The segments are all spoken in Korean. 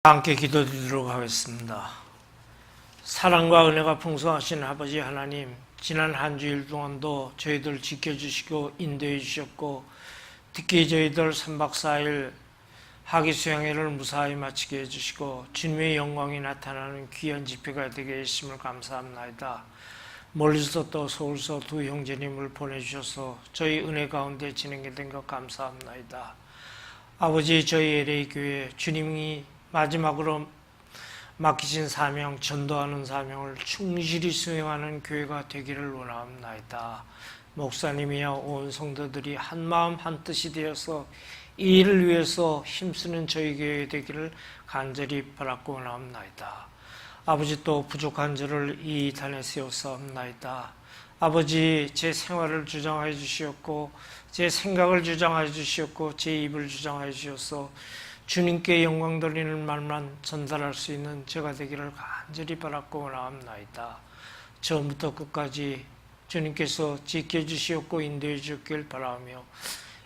함께 기도드리도록 하겠습니다. 사랑과 은혜가 풍성하신 아버지 하나님, 지난 한 주일 동안도 저희들 지켜주시고 인도해 주셨고, 특히 저희들 3박 4일 학위 수양회를 무사히 마치게 해주시고 주님의 영광이 나타나는 귀한 집회가 되게 해주심을 감사합니다. 멀리서 또 서울서 두 형제님을 보내주셔서 저희 은혜 가운데 진행이 된 것 감사합니다. 아버지, 저희 LA 교회 주님이 마지막으로 맡기신 사명, 전도하는 사명을 충실히 수행하는 교회가 되기를 원합니다. 목사님이야 온 성도들이 한마음 한뜻이 되어서 이 일을 위해서 힘쓰는 저희 교회 되기를 간절히 바라고 원합니다. 아버지, 또 부족한 저를 이 단에 세웠사옵나이다. 아버지, 제 생활을 주장하여 주시었고 제 생각을 주장하여 주시었고 제 입을 주장하여 주셔서 주님께 영광 돌리는 말만 전달할 수 있는 제가 되기를 간절히 바라고 원합니다. 처음부터 끝까지 주님께서 지켜주시었고 인도해 주셨길 바라며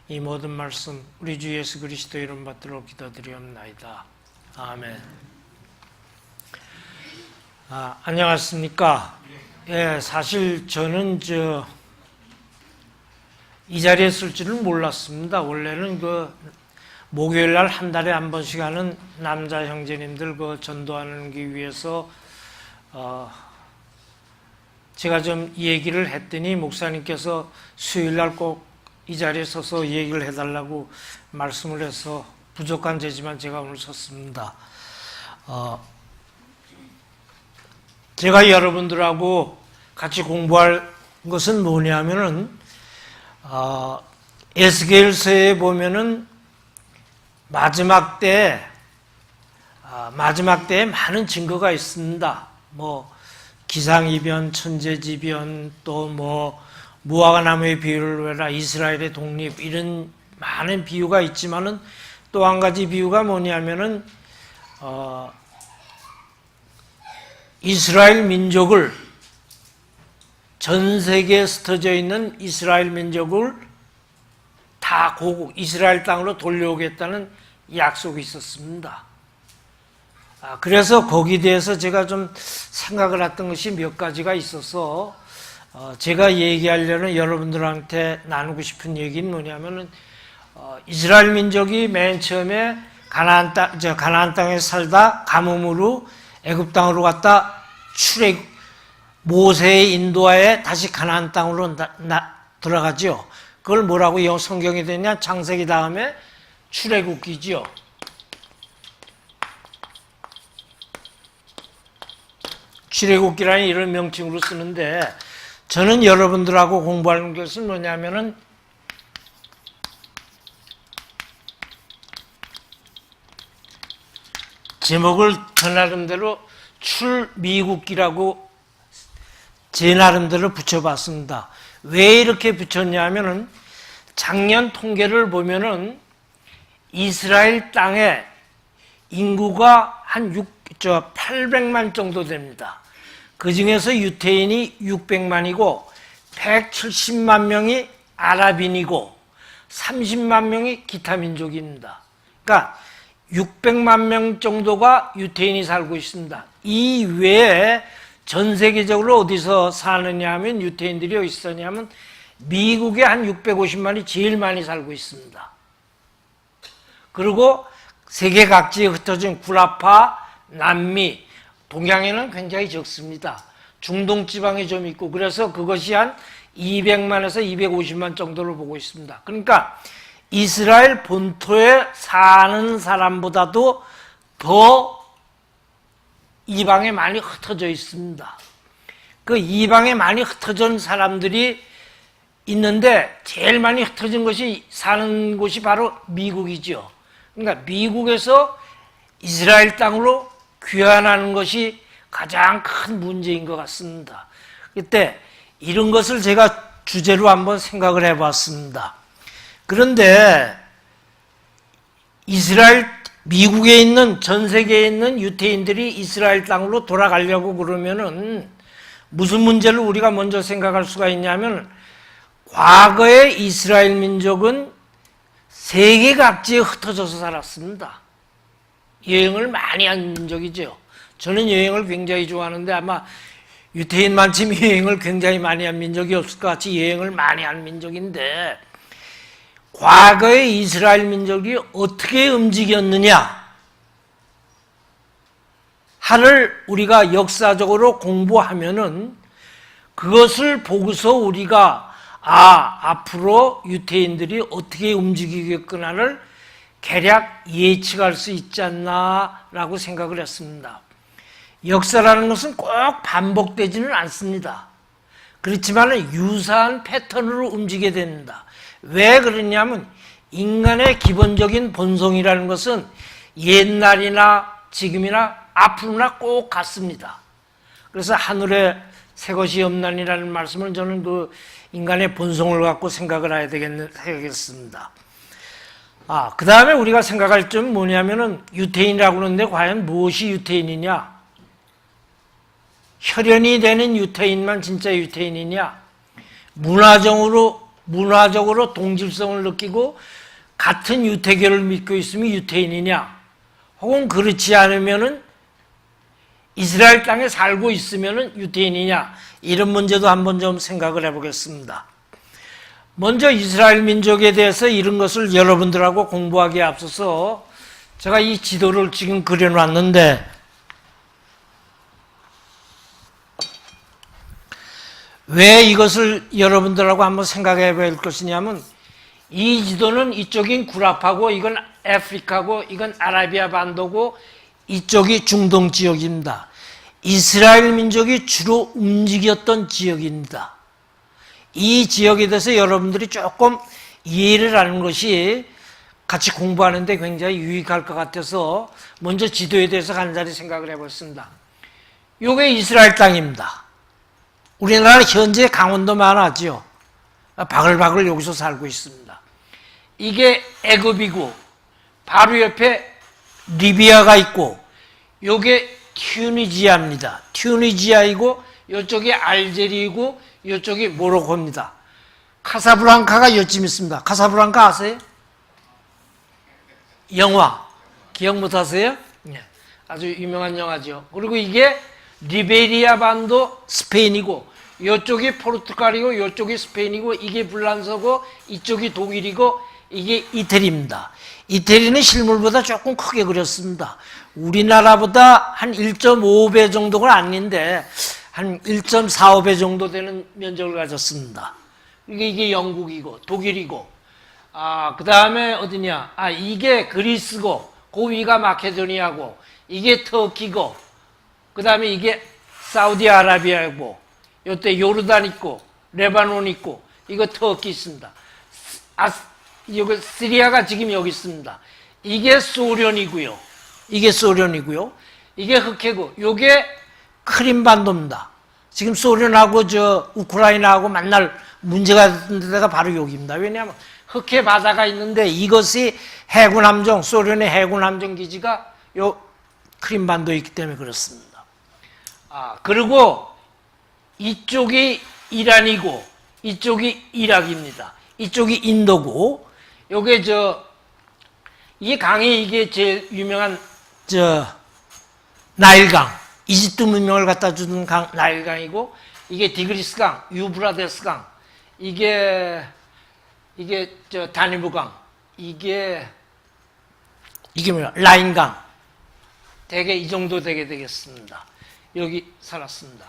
이 모든 말씀 우리 주 예수 그리스도 이름 받들어 기도드리옵나이다. 아멘. 안녕하십니까? 예, 사실 저는 이 자리에 쓸 줄은 몰랐습니다. 원래는 목요일 날 한 달에 한 번씩 하는 남자 형제님들 전도하기 위해서 제가 좀 얘기를 했더니 목사님께서 수요일 날 꼭 이 자리에 서서 얘기를 해달라고 말씀을 해서 부족한 죄지만 제가 오늘 섰습니다. 제가 여러분들하고 같이 공부할 것은 뭐냐면은 에스겔서에 보면은 마지막 때에 많은 증거가 있습니다. 기상이변, 천재지변, 또 무화과나무의 비유를 해라, 이스라엘의 독립, 이런 많은 비유가 있지만은 또 한 가지 비유가 뭐냐면은 이스라엘 민족을, 전 세계에 흩어져 있는 이스라엘 민족을 다 고국 이스라엘 땅으로 돌려오겠다는 약속이 있었습니다. 그래서 거기에 대해서 제가 좀 생각을 했던 것이 몇 가지가 있어서 제가 얘기하려는, 여러분들한테 나누고 싶은 얘기는 뭐냐면은 이스라엘 민족이 맨 처음에 가나안 땅에 살다 가뭄으로 애굽 땅으로 갔다 모세의 인도하에 다시 가나안 땅으로 돌아가죠. 그걸 뭐라고 성경이 되냐? 창세기 다음에 출애굽기죠. 출애굽기라는 이런 명칭으로 쓰는데, 저는 여러분들하고 공부하는 것은 뭐냐면은 제목을 저 나름대로 출미국기라고 제 나름대로 붙여봤습니다. 왜 이렇게 붙였냐면은 작년 통계를 보면은 이스라엘 땅에 인구가 한 800만 정도 됩니다. 그 중에서 유태인이 600만이고 170만 명이 아랍인이고 30만 명이 기타 민족입니다. 그러니까 600만 명 정도가 유태인이 살고 있습니다. 이 외에 전 세계적으로 어디서 사느냐 하면, 유태인들이 어디 있었냐면 미국에 한 650만이 제일 많이 살고 있습니다. 그리고 세계 각지에 흩어진 구라파, 남미, 동양에는 굉장히 적습니다. 중동 지방에 좀 있고, 그래서 그것이 한 200만에서 250만 정도를 보고 있습니다. 그러니까 이스라엘 본토에 사는 사람보다도 더 이방에 많이 흩어져 있습니다. 그 이방에 많이 흩어진 사람들이 있는데 제일 많이 흩어진 것이, 사는 곳이 바로 미국이죠. 그러니까 미국에서 이스라엘 땅으로 귀환하는 것이 가장 큰 문제인 것 같습니다. 그때 이런 것을 제가 주제로 한번 생각을 해봤습니다. 그런데 미국에 있는, 전 세계에 있는 유태인들이 이스라엘 땅으로 돌아가려고 그러면은 무슨 문제를 우리가 먼저 생각할 수가 있냐면, 과거에 이스라엘 민족은 세계 각지에 흩어져서 살았습니다. 여행을 많이 한 민족이죠. 저는 여행을 굉장히 좋아하는데 아마 유태인만큼 여행을 굉장히 많이 한 민족이 없을 것 같이 여행을 많이 한 민족인데, 과거의 이스라엘 민족이 어떻게 움직였느냐 하를 우리가 역사적으로 공부하면은 그것을 보고서 우리가 앞으로 유태인들이 어떻게 움직이겠구나를 대략 예측할 수 있지 않나라고 생각을 했습니다. 역사라는 것은 꼭 반복되지는 않습니다. 그렇지만 유사한 패턴으로 움직이게 됩니다. 왜 그러냐면 인간의 기본적인 본성이라는 것은 옛날이나 지금이나 앞으로나 꼭 같습니다. 그래서 하늘에 새 것이 없나니라는 말씀을 저는 그 인간의 본성을 갖고 생각을 해야 되겠습니다. 그 다음에 우리가 생각할 점은 뭐냐면은 유태인이라고 하는데 과연 무엇이 유태인이냐? 혈연이 되는 유태인만 진짜 유태인이냐? 문화적으로 동질성을 느끼고 같은 유태교를 믿고 있으면 유태인이냐? 혹은 그렇지 않으면은 이스라엘 땅에 살고 있으면은 유태인이냐? 이런 문제도 한번 좀 생각을 해보겠습니다. 먼저 이스라엘 민족에 대해서 이런 것을 여러분들하고 공부하기에 앞서서 제가 이 지도를 지금 그려놨는데, 왜 이것을 여러분들하고 한번 생각해 볼 것이냐면, 이 지도는 이쪽인 구랍하고 이건 아프리카고 이건 아라비아 반도고 이쪽이 중동 지역입니다. 이스라엘 민족이 주로 움직였던 지역입니다. 이 지역에 대해서 여러분들이 조금 이해를 하는 것이 같이 공부하는 데 굉장히 유익할 것 같아서 먼저 지도에 대해서 간단히 생각을 해봤습니다. 이게 이스라엘 땅입니다. 우리나라 현재 강원도만 하죠. 바글바글 여기서 살고 있습니다. 이게 애굽이고 바로 옆에 리비아가 있고 이게 튜니지아입니다. 튜니지아이고 이쪽이 알제리이고 이쪽이 모로코입니다. 카사블랑카가 이쯤 있습니다. 카사블랑카 아세요? 영화 기억 못하세요? 네. 아주 유명한 영화죠. 그리고 이게 리베리아 반도 스페인이고 이쪽이 포르투갈이고 이쪽이 스페인이고 이게 불란서고 이쪽이 독일이고 이게 이태리입니다. 이태리는 실물보다 조금 크게 그렸습니다. 우리나라보다 한 1.5배 정도가 아닌데 한 1.45배 정도 되는 면적을 가졌습니다. 이게 영국이고 독일이고 그 다음에 어디냐? 이게 그리스고 그 위가 마케도니아고 이게 터키고 그 다음에 이게 사우디아라비아고 요때 요르단 있고 레바논 있고 이거 터키 있습니다. 여기 시리아가 지금 여기 있습니다. 이게 소련이고요. 이게 흑해고 요게 크림반도입니다. 지금 소련하고 우크라이나하고 만날 문제가 된 데가 바로 여기입니다. 왜냐하면 흑해 바다가 있는데 이것이 해군함정, 소련의 해군함정 기지가 요 크림반도에 있기 때문에 그렇습니다. 그리고 이쪽이 이란이고 이쪽이 이락입니다. 이쪽이 인도고 요게 이 강이 이게 제일 유명한 나일강, 이집트 문명을 갖다 주는 강 나일강이고 이게 디그리스강, 유브라데스강, 이게 다니브강, 이게 뭐야? 라인강. 대개 이 정도 되게 되겠습니다. 여기 살았습니다.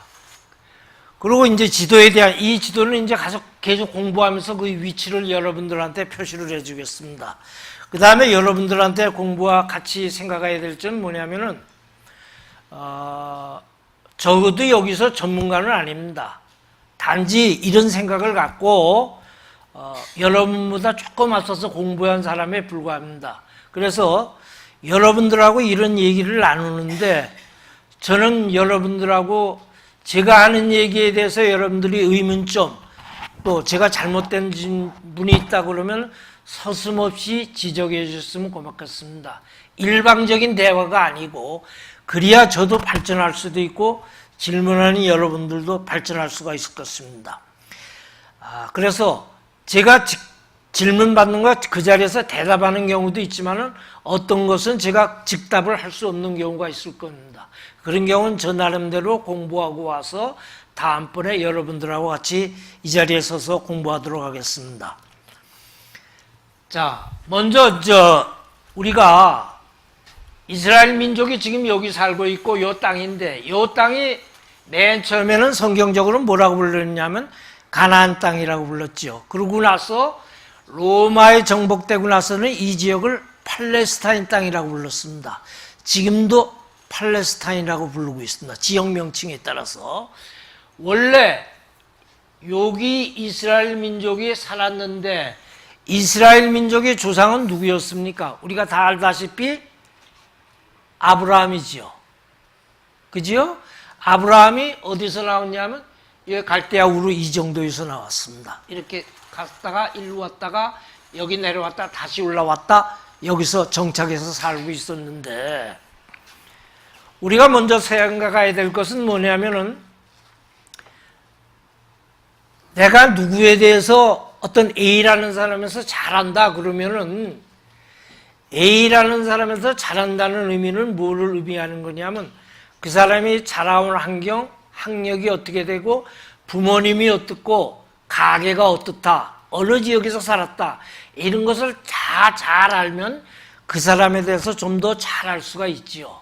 그리고 이제 지도에 대한 이 지도는 이제 계속 공부하면서 그 위치를 여러분들한테 표시를 해주겠습니다. 그 다음에 여러분들한테 공부와 같이 생각해야 될 점은 뭐냐면은 적어도 여기서 전문가는 아닙니다. 단지 이런 생각을 갖고 여러분보다 조금 앞서서 공부한 사람에 불과합니다. 그래서 여러분들하고 이런 얘기를 나누는데 저는 여러분들하고 제가 하는 얘기에 대해서 여러분들이 의문점 또 제가 잘못된 분이 있다 그러면 서슴없이 지적해 주셨으면 고맙겠습니다. 일방적인 대화가 아니고 그래야 저도 발전할 수도 있고 질문하는 여러분들도 발전할 수가 있을 것입니다. 그래서 제가 질문 받는 거 그 자리에서 대답하는 경우도 있지만은 어떤 것은 제가 즉답을 할 수 없는 경우가 있을 겁니다. 그런 경우는 저 나름대로 공부하고 와서 다음번에 여러분들하고 같이 이 자리에 서서 공부하도록 하겠습니다. 자, 먼저 우리가 이스라엘 민족이 지금 여기 살고 있고 요 땅인데, 요 땅이 맨 처음에는 성경적으로 뭐라고 불렀냐면 가나안 땅이라고 불렀죠. 그러고 나서 로마에 정복되고 나서는 이 지역을 팔레스타인 땅이라고 불렀습니다. 지금도 팔레스타인이라고 부르고 있습니다. 지역 명칭에 따라서. 원래 여기 이스라엘 민족이 살았는데, 이스라엘 민족의 조상은 누구였습니까? 우리가 다 알다시피 아브라함이지요. 그죠? 아브라함이 어디서 나왔냐면 여기 갈대아 우르 이 정도에서 나왔습니다. 이렇게 갔다가 일로 왔다가 여기 내려왔다 다시 올라왔다 여기서 정착해서 살고 있었는데, 우리가 먼저 생각해야 될 것은 뭐냐면은 내가 누구에 대해서 어떤 A라는 사람에서 잘한다 그러면은 A라는 사람에서 잘한다는 의미는 뭐를 의미하는 거냐면 그 사람이 자라온 환경, 학력이 어떻게 되고 부모님이 어떻고 가게가 어떻다, 어느 지역에서 살았다, 이런 것을 다 잘 알면 그 사람에 대해서 좀 더 잘 알 수가 있지요.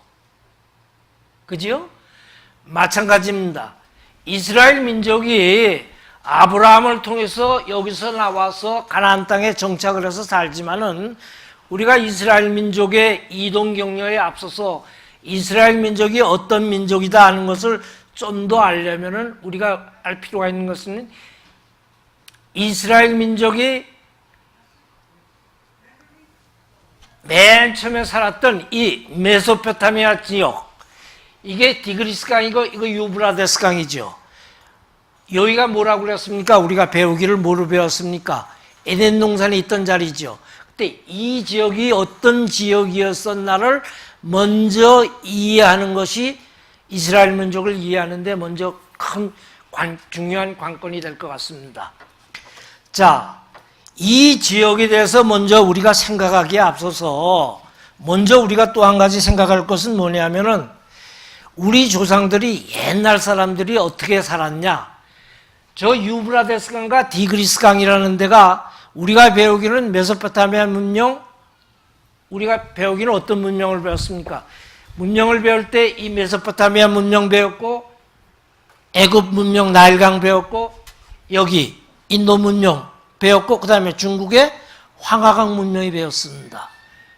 그죠? 마찬가지입니다. 이스라엘 민족이 아브라함을 통해서 여기서 나와서 가나안 땅에 정착을 해서 살지만은 우리가 이스라엘 민족의 이동 경로에 앞서서 이스라엘 민족이 어떤 민족이다 하는 것을 좀 더 알려면은 우리가 알 필요가 있는 것은 이스라엘 민족이 맨 처음에 살았던 이 메소포타미아 지역, 이게 디그리스 강이고 이거 유브라데스 강이죠. 여기가 뭐라고 그랬습니까? 우리가 배우기를 뭐로 배웠습니까? 에덴 동산에 있던 자리죠. 그때 이 지역이 어떤 지역이었었나를 먼저 이해하는 것이 이스라엘 민족을 이해하는데 먼저 큰 중요한 관건이 될 것 같습니다. 자, 이 지역에 대해서 먼저 우리가 생각하기에 앞서서 먼저 우리가 또 한 가지 생각할 것은 뭐냐면은 우리 조상들이 옛날 사람들이 어떻게 살았냐. 저 유브라데스 강과 디그리스 강이라는 데가 우리가 배우기는 메소포타미아 문명, 우리가 배우기는 어떤 문명을 배웠습니까? 문명을 배울 때 이 메소포타미아 문명 배웠고, 애굽 문명 나일강 배웠고, 여기 인도 문명 배웠고, 그 다음에 중국의 황하강 문명이 배웠습니다.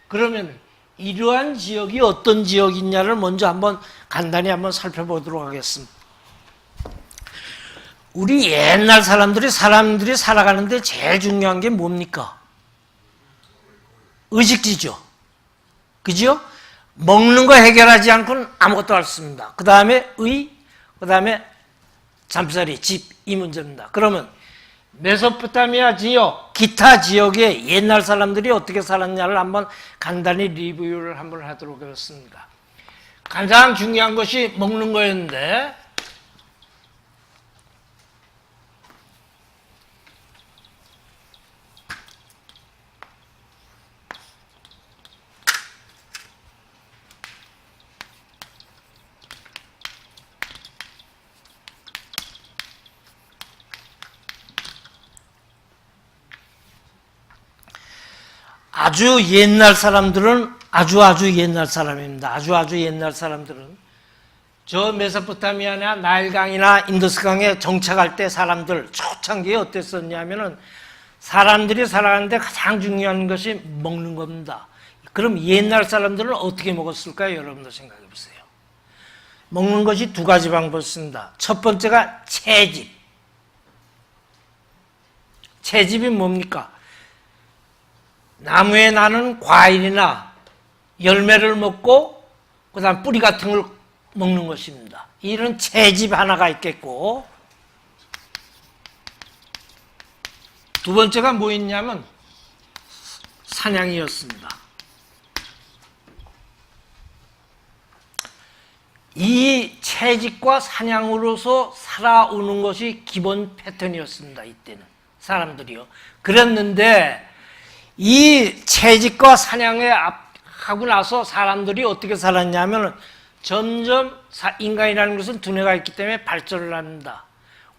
그러면 이러한 지역이 어떤 지역이냐를 먼저 한번 간단히 한번 살펴보도록 하겠습니다. 우리 옛날 사람들이 살아가는데 제일 중요한 게 뭡니까? 의식주죠. 그죠? 먹는 거 해결하지 않고는 아무것도 할 수 없습니다. 그 다음에 그 다음에 잠자리, 집, 이 문제입니다. 그러면 메소포타미아 지역, 기타 지역의 옛날 사람들이 어떻게 살았냐를 한번 간단히 리뷰를 한번 하도록 하겠습니다. 가장 중요한 것이 먹는 거였는데, 아주 옛날 사람들은 아주 옛날 사람입니다. 아주 옛날 사람들은 저 메소포타미아나 나일강이나 인더스강에 정착할 때 사람들 초창기에 어땠었냐면은 사람들이 살아가는데 가장 중요한 것이 먹는 겁니다. 그럼 옛날 사람들은 어떻게 먹었을까요? 여러분들 생각해 보세요. 먹는 것이 두 가지 방법이 있습니다. 첫 번째가 채집. 채집이 뭡니까? 나무에 나는 과일이나 열매를 먹고 그 다음 뿌리 같은 걸 먹는 것입니다. 이런 채집 하나가 있겠고, 두 번째가 뭐였냐면 사냥이었습니다. 이 채집과 사냥으로서 살아오는 것이 기본 패턴이었습니다. 이때는 사람들이요. 그랬는데 이 채집과 사냥에 하고 나서 사람들이 어떻게 살았냐면 점점 인간이라는 것은 두뇌가 있기 때문에 발전을 합니다.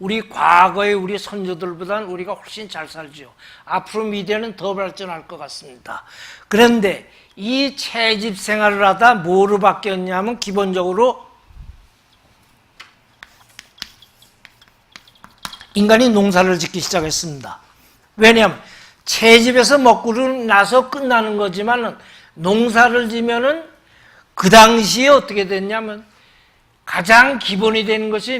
우리 과거의 우리 선조들보다는 우리가 훨씬 잘 살죠. 앞으로 미래는 더 발전할 것 같습니다. 그런데 이 채집 생활을 하다 뭐로 바뀌었냐면 기본적으로 인간이 농사를 짓기 시작했습니다. 왜냐하면 채집에서 먹고 나서 끝나는 거지만 농사를 지면은 그 당시에 어떻게 됐냐면 가장 기본이 되는 것이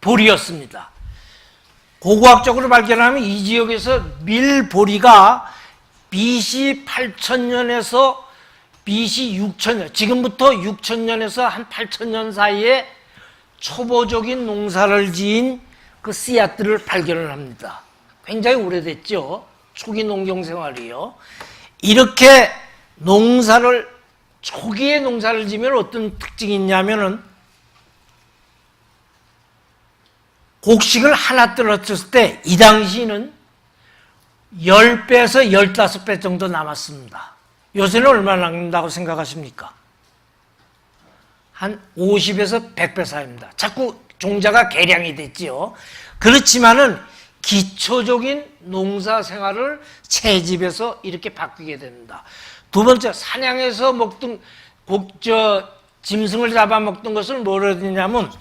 밀보리였습니다. 고고학적으로 발견하면 이 지역에서 밀보리가 BC 8000년에서 BC 6000년, 지금부터 6000년에서 한 8000년 사이에 초보적인 농사를 지은 그 씨앗들을 발견을 합니다. 굉장히 오래됐죠. 초기 농경 생활이요. 이렇게 초기에 농사를 지면 어떤 특징이 있냐면은 곡식을 하나 떨어졌을 때 이 당시는 10배에서 15배 정도 남았습니다. 요새는 얼마나 남는다고 생각하십니까? 한 50에서 100배 사이입니다. 자꾸 종자가 개량이 됐지요. 그렇지만은 기초적인 농사 생활을 채집에서 이렇게 바뀌게 됩니다. 두 번째, 사냥에서 먹던 짐승을 잡아먹던 것을 뭐라 했냐면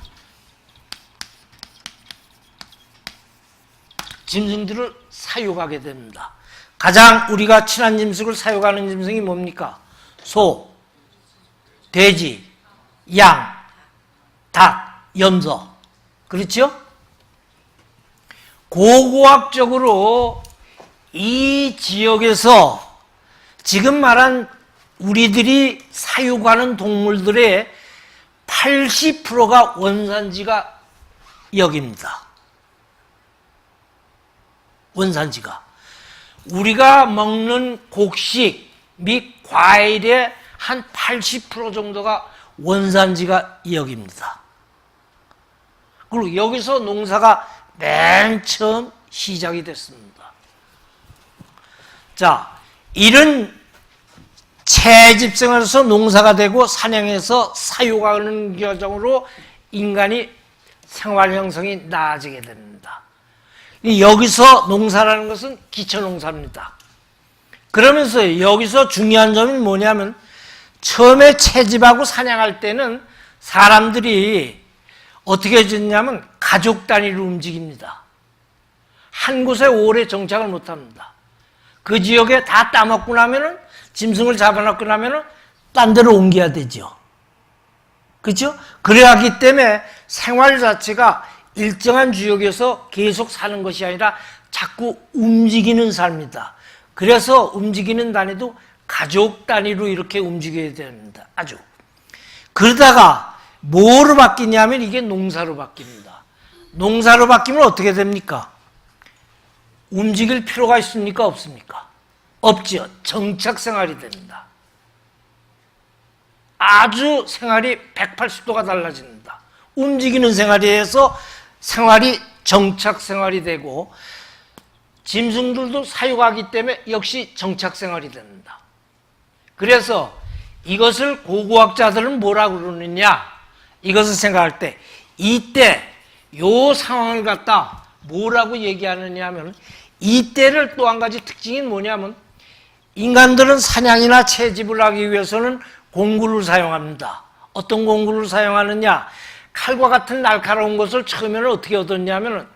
짐승들을 사육하게 됩니다. 가장 우리가 친한 짐승을 사육하는 짐승이 뭡니까? 소, 돼지, 양, 닭, 염소. 그렇죠? 고고학적으로 이 지역에서 지금 말한 우리들이 사육하는 동물들의 80%가 원산지가 여기입니다. 원산지가. 우리가 먹는 곡식 및 과일의 한 80% 정도가 원산지가 여기입니다. 그리고 여기서 농사가 맨 처음 시작이 됐습니다. 자, 이런 채집생활에서 농사가 되고 사냥해서 사육하는 과정으로 인간이 생활 형성이 나아지게 됩니다. 여기서 농사라는 것은 기초농사입니다. 그러면서 여기서 중요한 점이 뭐냐면 처음에 채집하고 사냥할 때는 사람들이 어떻게 짓냐면 가족 단위로 움직입니다. 한 곳에 오래 정착을 못합니다. 그 지역에 다 따먹고 나면은 짐승을 잡아놓고 나면은 딴 데로 옮겨야 되죠. 그렇죠? 그래야 하기 때문에 생활 자체가 일정한 지역에서 계속 사는 것이 아니라 자꾸 움직이는 삶이다. 그래서 움직이는 단위도 가족 단위로 이렇게 움직여야 됩니다. 아주. 그러다가 뭐로 바뀌냐면 이게 농사로 바뀝니다. 농사로 바뀌면 어떻게 됩니까? 움직일 필요가 있습니까? 없습니까? 없죠. 정착 생활이 됩니다. 아주 생활이 180도가 달라집니다. 움직이는 생활에서 생활이 정착 생활이 되고 짐승들도 사육하기 때문에 역시 정착 생활이 됩니다. 그래서 이것을 고고학자들은 뭐라고 그러느냐? 이것을 생각할 때 이때 요 상황을 갖다 뭐라고 얘기하느냐 하면 이때를 또 한 가지 특징이 뭐냐면 인간들은 사냥이나 채집을 하기 위해서는 공구를 사용합니다. 어떤 공구를 사용하느냐? 칼과 같은 날카로운 것을 처음에는 어떻게 얻었냐면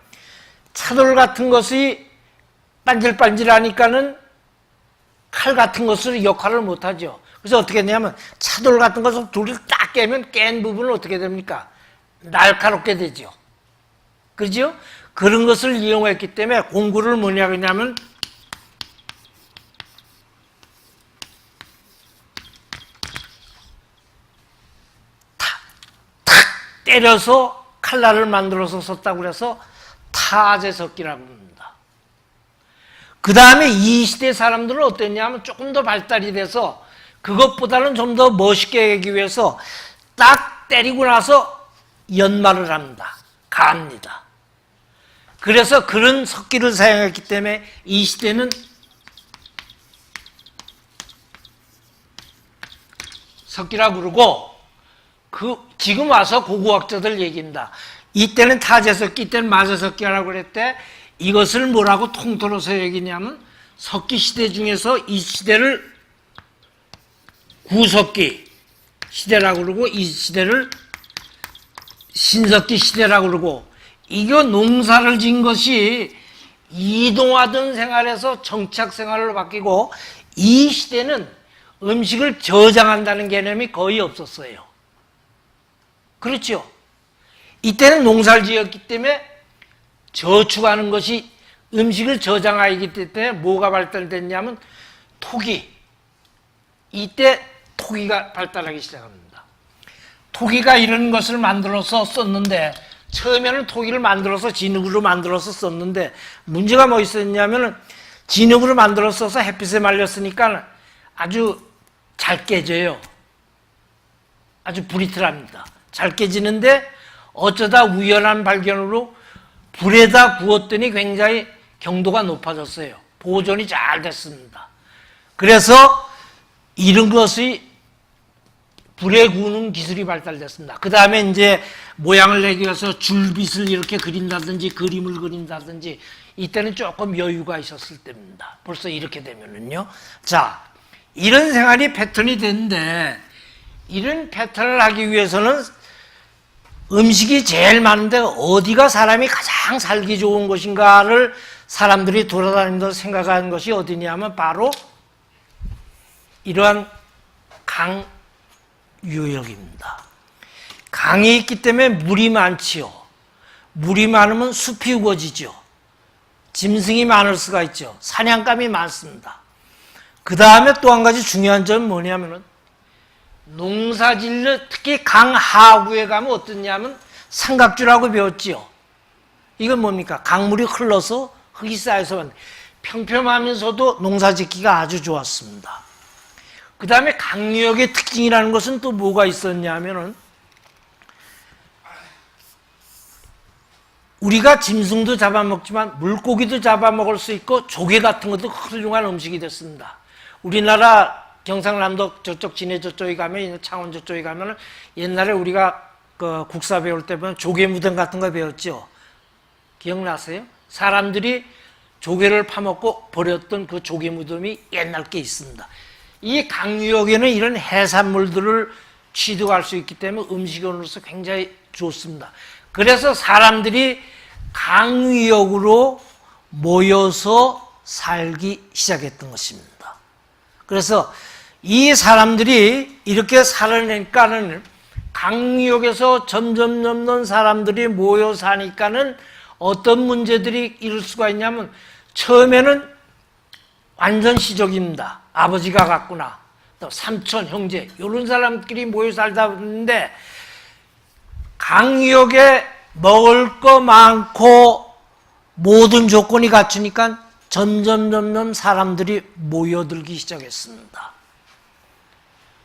차돌 같은 것이 반질반질하니까는 칼 같은 것을 역할을 못하죠. 그래서 어떻게 했냐면 차돌 같은 것을 둘이 딱 깨면 깬 부분은 어떻게 됩니까? 날카롭게 되죠. 그죠? 그런 것을 이용했기 때문에 공구를 뭐냐 그러냐면 탁 때려서 칼날을 만들어서 썼다고 그래서 타제석기라고 합니다. 그 다음에 이 시대 사람들은 어땠냐면 조금 더 발달이 돼서 그것보다는 좀 더 멋있게 하기 위해서 딱 때리고 나서 연말을 합니다. 갑니다. 그래서 그런 석기를 사용했기 때문에 이 시대는 석기라고 그러고, 지금 와서 고고학자들 얘기입니다. 이때는 타제석기, 이때는 마제석기라고 그랬대. 이것을 뭐라고 통틀어서 얘기냐면 석기 시대 중에서 이 시대를 구석기 시대라고 그러고, 이 시대를 신석기 시대라고 그러고, 이거 농사를 지은 것이 이동하던 생활에서 정착 생활로 바뀌고, 이 시대는 음식을 저장한다는 개념이 거의 없었어요. 그렇죠? 이때는 농사를 지었기 때문에 저축하는 것이 음식을 저장하기 때문에 뭐가 발달됐냐면 토기. 이때 토기가 발달하기 시작합니다. 토기가 이런 것을 만들어서 썼는데, 처음에는 토기를 만들어서 진흙으로 만들어서 썼는데, 문제가 뭐 있었냐면 진흙으로 만들어서 써서 햇빛에 말렸으니까 아주 잘 깨져요. 아주 브리틀합니다. 잘 깨지는데 어쩌다 우연한 발견으로 불에다 구웠더니 굉장히 경도가 높아졌어요. 보존이 잘 됐습니다. 그래서 이런 것이 불에 구우는 기술이 발달됐습니다. 그 다음에 이제 모양을 내기 위해서 줄빛을 이렇게 그린다든지 그림을 그린다든지, 이때는 조금 여유가 있었을 때입니다. 벌써 이렇게 되면은요. 자, 이런 생활이 패턴이 됐는데, 이런 패턴을 하기 위해서는 음식이 제일 많은데 어디가 사람이 가장 살기 좋은 것인가를 사람들이 돌아다니면서 생각하는 것이 어디냐면 바로 이러한 강유역입니다. 강이 있기 때문에 물이 많지요. 물이 많으면 숲이 우거지죠. 짐승이 많을 수가 있죠. 사냥감이 많습니다. 그 다음에 또 한 가지 중요한 점은 뭐냐면은, 농사질을 특히 강하구에 가면 어떻냐면 삼각주라고 배웠지요. 이건 뭡니까? 강물이 흘러서 흙이 쌓여서 평평하면서도 농사짓기가 아주 좋았습니다. 그 다음에 강유역의 특징이라는 것은 또 뭐가 있었냐면은, 우리가 짐승도 잡아먹지만 물고기도 잡아먹을 수 있고 조개 같은 것도 훌륭한 음식이 됐습니다. 우리나라 경상남도 저쪽 진해 저쪽에 가면, 창원 저쪽에 가면 옛날에 우리가 그 국사 배울 때 보면 조개 무덤 같은 거 배웠죠. 기억나세요? 사람들이 조개를 파먹고 버렸던 그 조개 무덤이 옛날 게 있습니다. 이 강유역에는 이런 해산물들을 취득할 수 있기 때문에 음식으로서 굉장히 좋습니다. 그래서 사람들이 강유역으로 모여서 살기 시작했던 것입니다. 그래서 이 사람들이 이렇게 살아내니까는, 강유역에서 점점 사람들이 모여 사니까는 어떤 문제들이 이룰 수가 있냐면, 처음에는 완전 시적입니다. 아버지가 갔구나, 또 삼촌, 형제, 이런 사람끼리 모여 살다 보는데, 강유역에 먹을 거 많고 모든 조건이 갖추니까 점점 사람들이 모여들기 시작했습니다.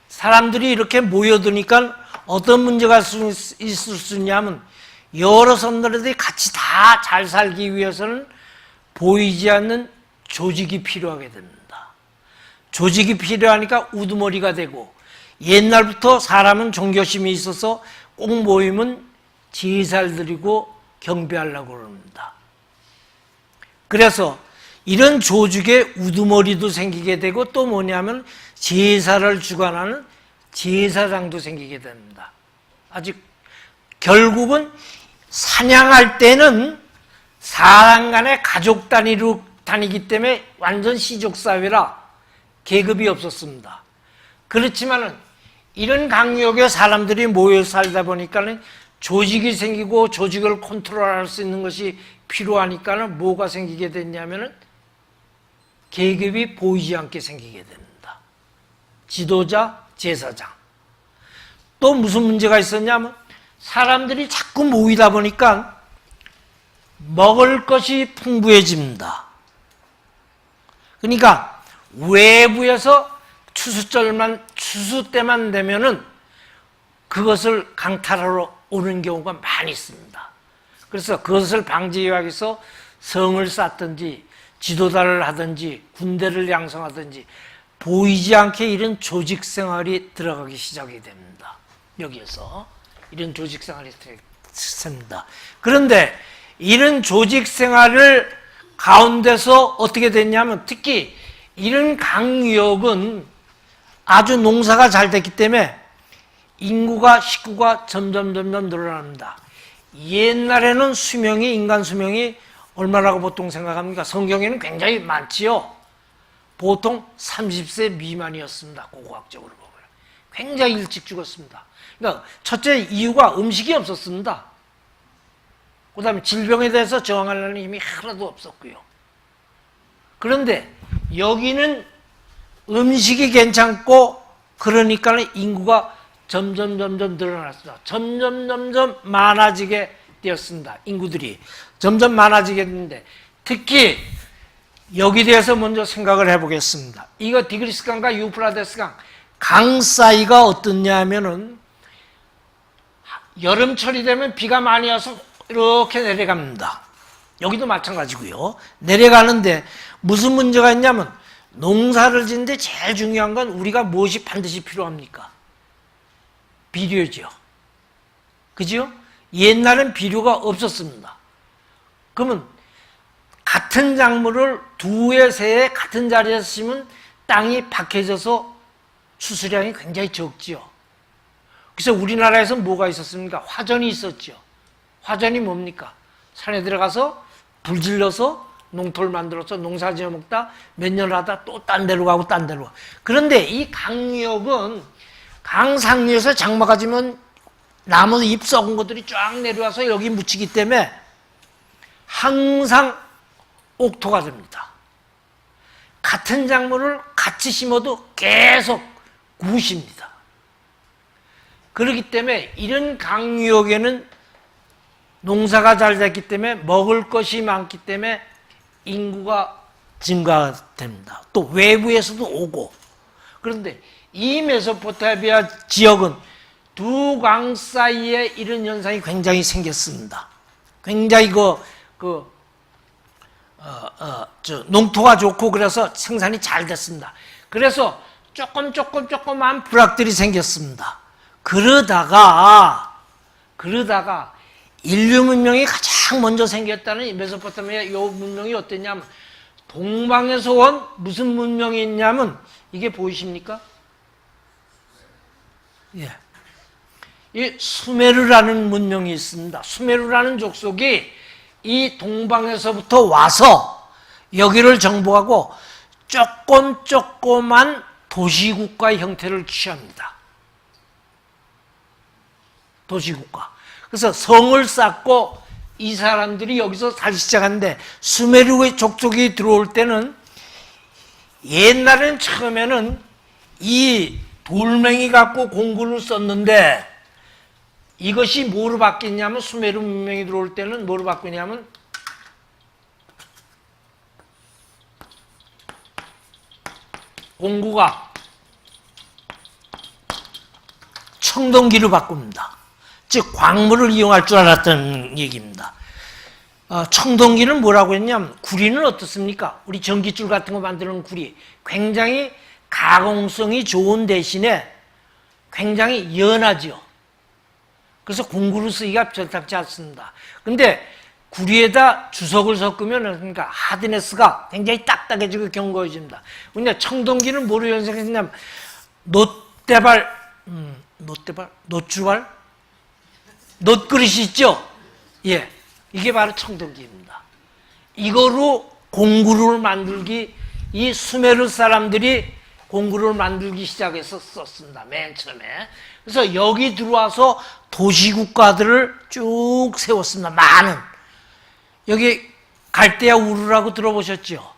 사람들이 이렇게 모여드니까 어떤 문제가 있을 수 있냐면, 여러 사람들이 같이 다 잘 살기 위해서는 보이지 않는 조직이 필요하게 됩니다. 조직이 필요하니까 우두머리가 되고, 옛날부터 사람은 종교심이 있어서 꼭 모이면 제사를 드리고 경배하려고 그럽니다. 그래서 이런 조직의 우두머리도 생기게 되고, 또 뭐냐면 제사를 주관하는 제사장도 생기게 됩니다. 아직 결국은 사냥할 때는 사람 간의 가족 단위로 다니기 때문에 완전 시족사회라 계급이 없었습니다. 그렇지만은 이런 강유역에 사람들이 모여 살다 보니까는 조직이 생기고, 조직을 컨트롤할 수 있는 것이 필요하니까는 뭐가 생기게 됐냐면은 계급이 보이지 않게 생기게 됩니다. 지도자, 제사장. 또 무슨 문제가 있었냐면, 사람들이 자꾸 모이다 보니까 먹을 것이 풍부해집니다. 그러니까 외부에서 추수 때만 되면은 그것을 강탈하러 오는 경우가 많이 있습니다. 그래서 그것을 방지하기 위해서 성을 쌓든지 지도자를 하든지 군대를 양성하든지 보이지 않게 이런 조직 생활이 들어가기 시작이 됩니다. 여기에서 이런 조직 생활이 들어갑니다. 그런데 이런 조직 생활을 가운데서 어떻게 됐냐면 특히 이런 강유역은 아주 농사가 잘 됐기 때문에 식구가 점점 늘어납니다. 옛날에는 인간 수명이 얼마라고 보통 생각합니까? 성경에는 굉장히 많지요. 보통 30세 미만이었습니다. 고고학적으로 보면. 굉장히 일찍 죽었습니다. 그러니까 첫째 이유가 음식이 없었습니다. 그 다음에 질병에 대해서 저항하려는 힘이 하나도 없었고요. 그런데 여기는 음식이 괜찮고 그러니까 인구가 점점 늘어났습니다. 점점 많아지게 되었습니다. 인구들이 점점 많아지게 됐는데 특히 여기 대해서 먼저 생각을 해보겠습니다. 이거 디그리스 강과 유프라데스 강 사이가 어떻냐 하면은 여름철이 되면 비가 많이 와서 이렇게 내려갑니다. 여기도 마찬가지고요. 내려가는데 무슨 문제가 있냐면 농사를 짓는데 제일 중요한 건 우리가 무엇이 반드시 필요합니까? 비료죠. 그죠? 옛날엔 비료가 없었습니다. 그러면 같은 작물을 두 해, 세 해 같은 자리에서 심으면 땅이 박해져서 수수량이 굉장히 적지요. 그래서 우리나라에서 뭐가 있었습니까? 화전이 있었죠. 화전이 뭡니까? 산에 들어가서 불 질러서 농토를 만들어서 농사 지어 먹다 몇 년을 하다 또 딴 데로 가고 딴 데로 가고. 그런데 이 강유역은 강상류에서 장마가 지면 나무 잎 썩은 것들이 쫙 내려와서 여기 묻히기 때문에 항상 옥토가 됩니다. 같은 작물을 같이 심어도 계속 굿입니다. 그렇기 때문에 이런 강유역에는 농사가 잘 됐기 때문에 먹을 것이 많기 때문에 인구가 증가됩니다. 또 외부에서도 오고. 그런데 이 메소포타미아 지역은 두 강 사이에 이런 현상이 굉장히 생겼습니다. 굉장히 농토가 좋고 그래서 생산이 잘 됐습니다. 그래서 조그만 부락들이 생겼습니다. 그러다가 인류 문명이 가장 먼저 생겼다는 이 메소포타미아 이 문명이 어땠냐면 동방에서 온 무슨 문명이 있냐면 이게 보이십니까? 예. 이 수메르라는 문명이 있습니다. 수메르라는 족속이 이 동방에서부터 와서 여기를 정복하고 조그만 도시국가 형태를 취합니다. 도시국가. 그래서 성을 쌓고 이 사람들이 여기서 살기 시작하는데 수메르의 족속이 들어올 때는 옛날엔 처음에는 이 돌멩이 갖고 공구를 썼는데 이것이 뭐로 바뀌냐면 수메르 문명이 들어올 때는 뭐로 바뀌냐면 공구가 청동기로 바꿉니다. 즉 광물을 이용할 줄 알았던 얘기입니다. 청동기는 뭐라고 했냐면 구리는 어떻습니까? 우리 전기줄 같은 거 만드는 구리 굉장히 가공성이 좋은 대신에 굉장히 연하죠. 그래서 공구를 쓰기가 적합지 않습니다. 근데 구리에다 주석을 섞으면 그러니까 하드네스가 굉장히 딱딱해지고 견고해집니다. 근데 청동기는 뭐로 연상했냐면 놋그릇이 있죠? 예. 이게 바로 청동기입니다. 이거로 공구를 만들기, 이 수메르 사람들이 공구를 만들기 시작해서 썼습니다. 맨 처음에. 그래서 여기 들어와서 도시국가들을 쭉 세웠습니다. 많은. 여기 갈대아 우르라고 들어보셨죠?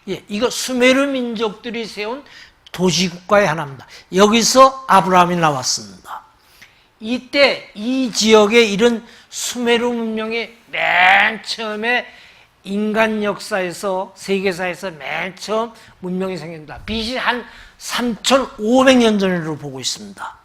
예, 이거 수메르 민족들이 세운 도시국가의 하나입니다. 여기서 아브라함이 나왔습니다. 이때 이 지역에 이런 수메르 문명이 맨 처음에 인간 역사에서 세계사에서 맨 처음 문명이 생깁니다. BC 한 3,500년 전으로 보고 있습니다.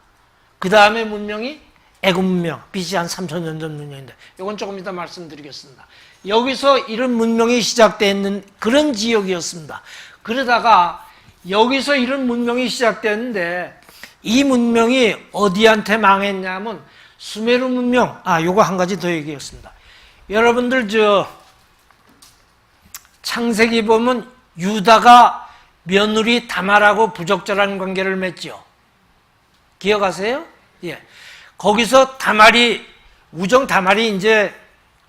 그 다음에 문명이 애굽 문명, BC 한 3,000년 전 문명인데 이건 조금 이따 말씀드리겠습니다. 여기서 이런 문명이 시작되는 그런 지역이었습니다. 그러다가 여기서 이런 문명이 시작됐는데 이 문명이 어디한테 망했냐면 수메르 문명, 요거 한 가지 더 얘기했습니다. 여러분들 창세기 보면 유다가 며느리 다말하고 부적절한 관계를 맺죠. 기억하세요? 예. 거기서 우정 다말이 이제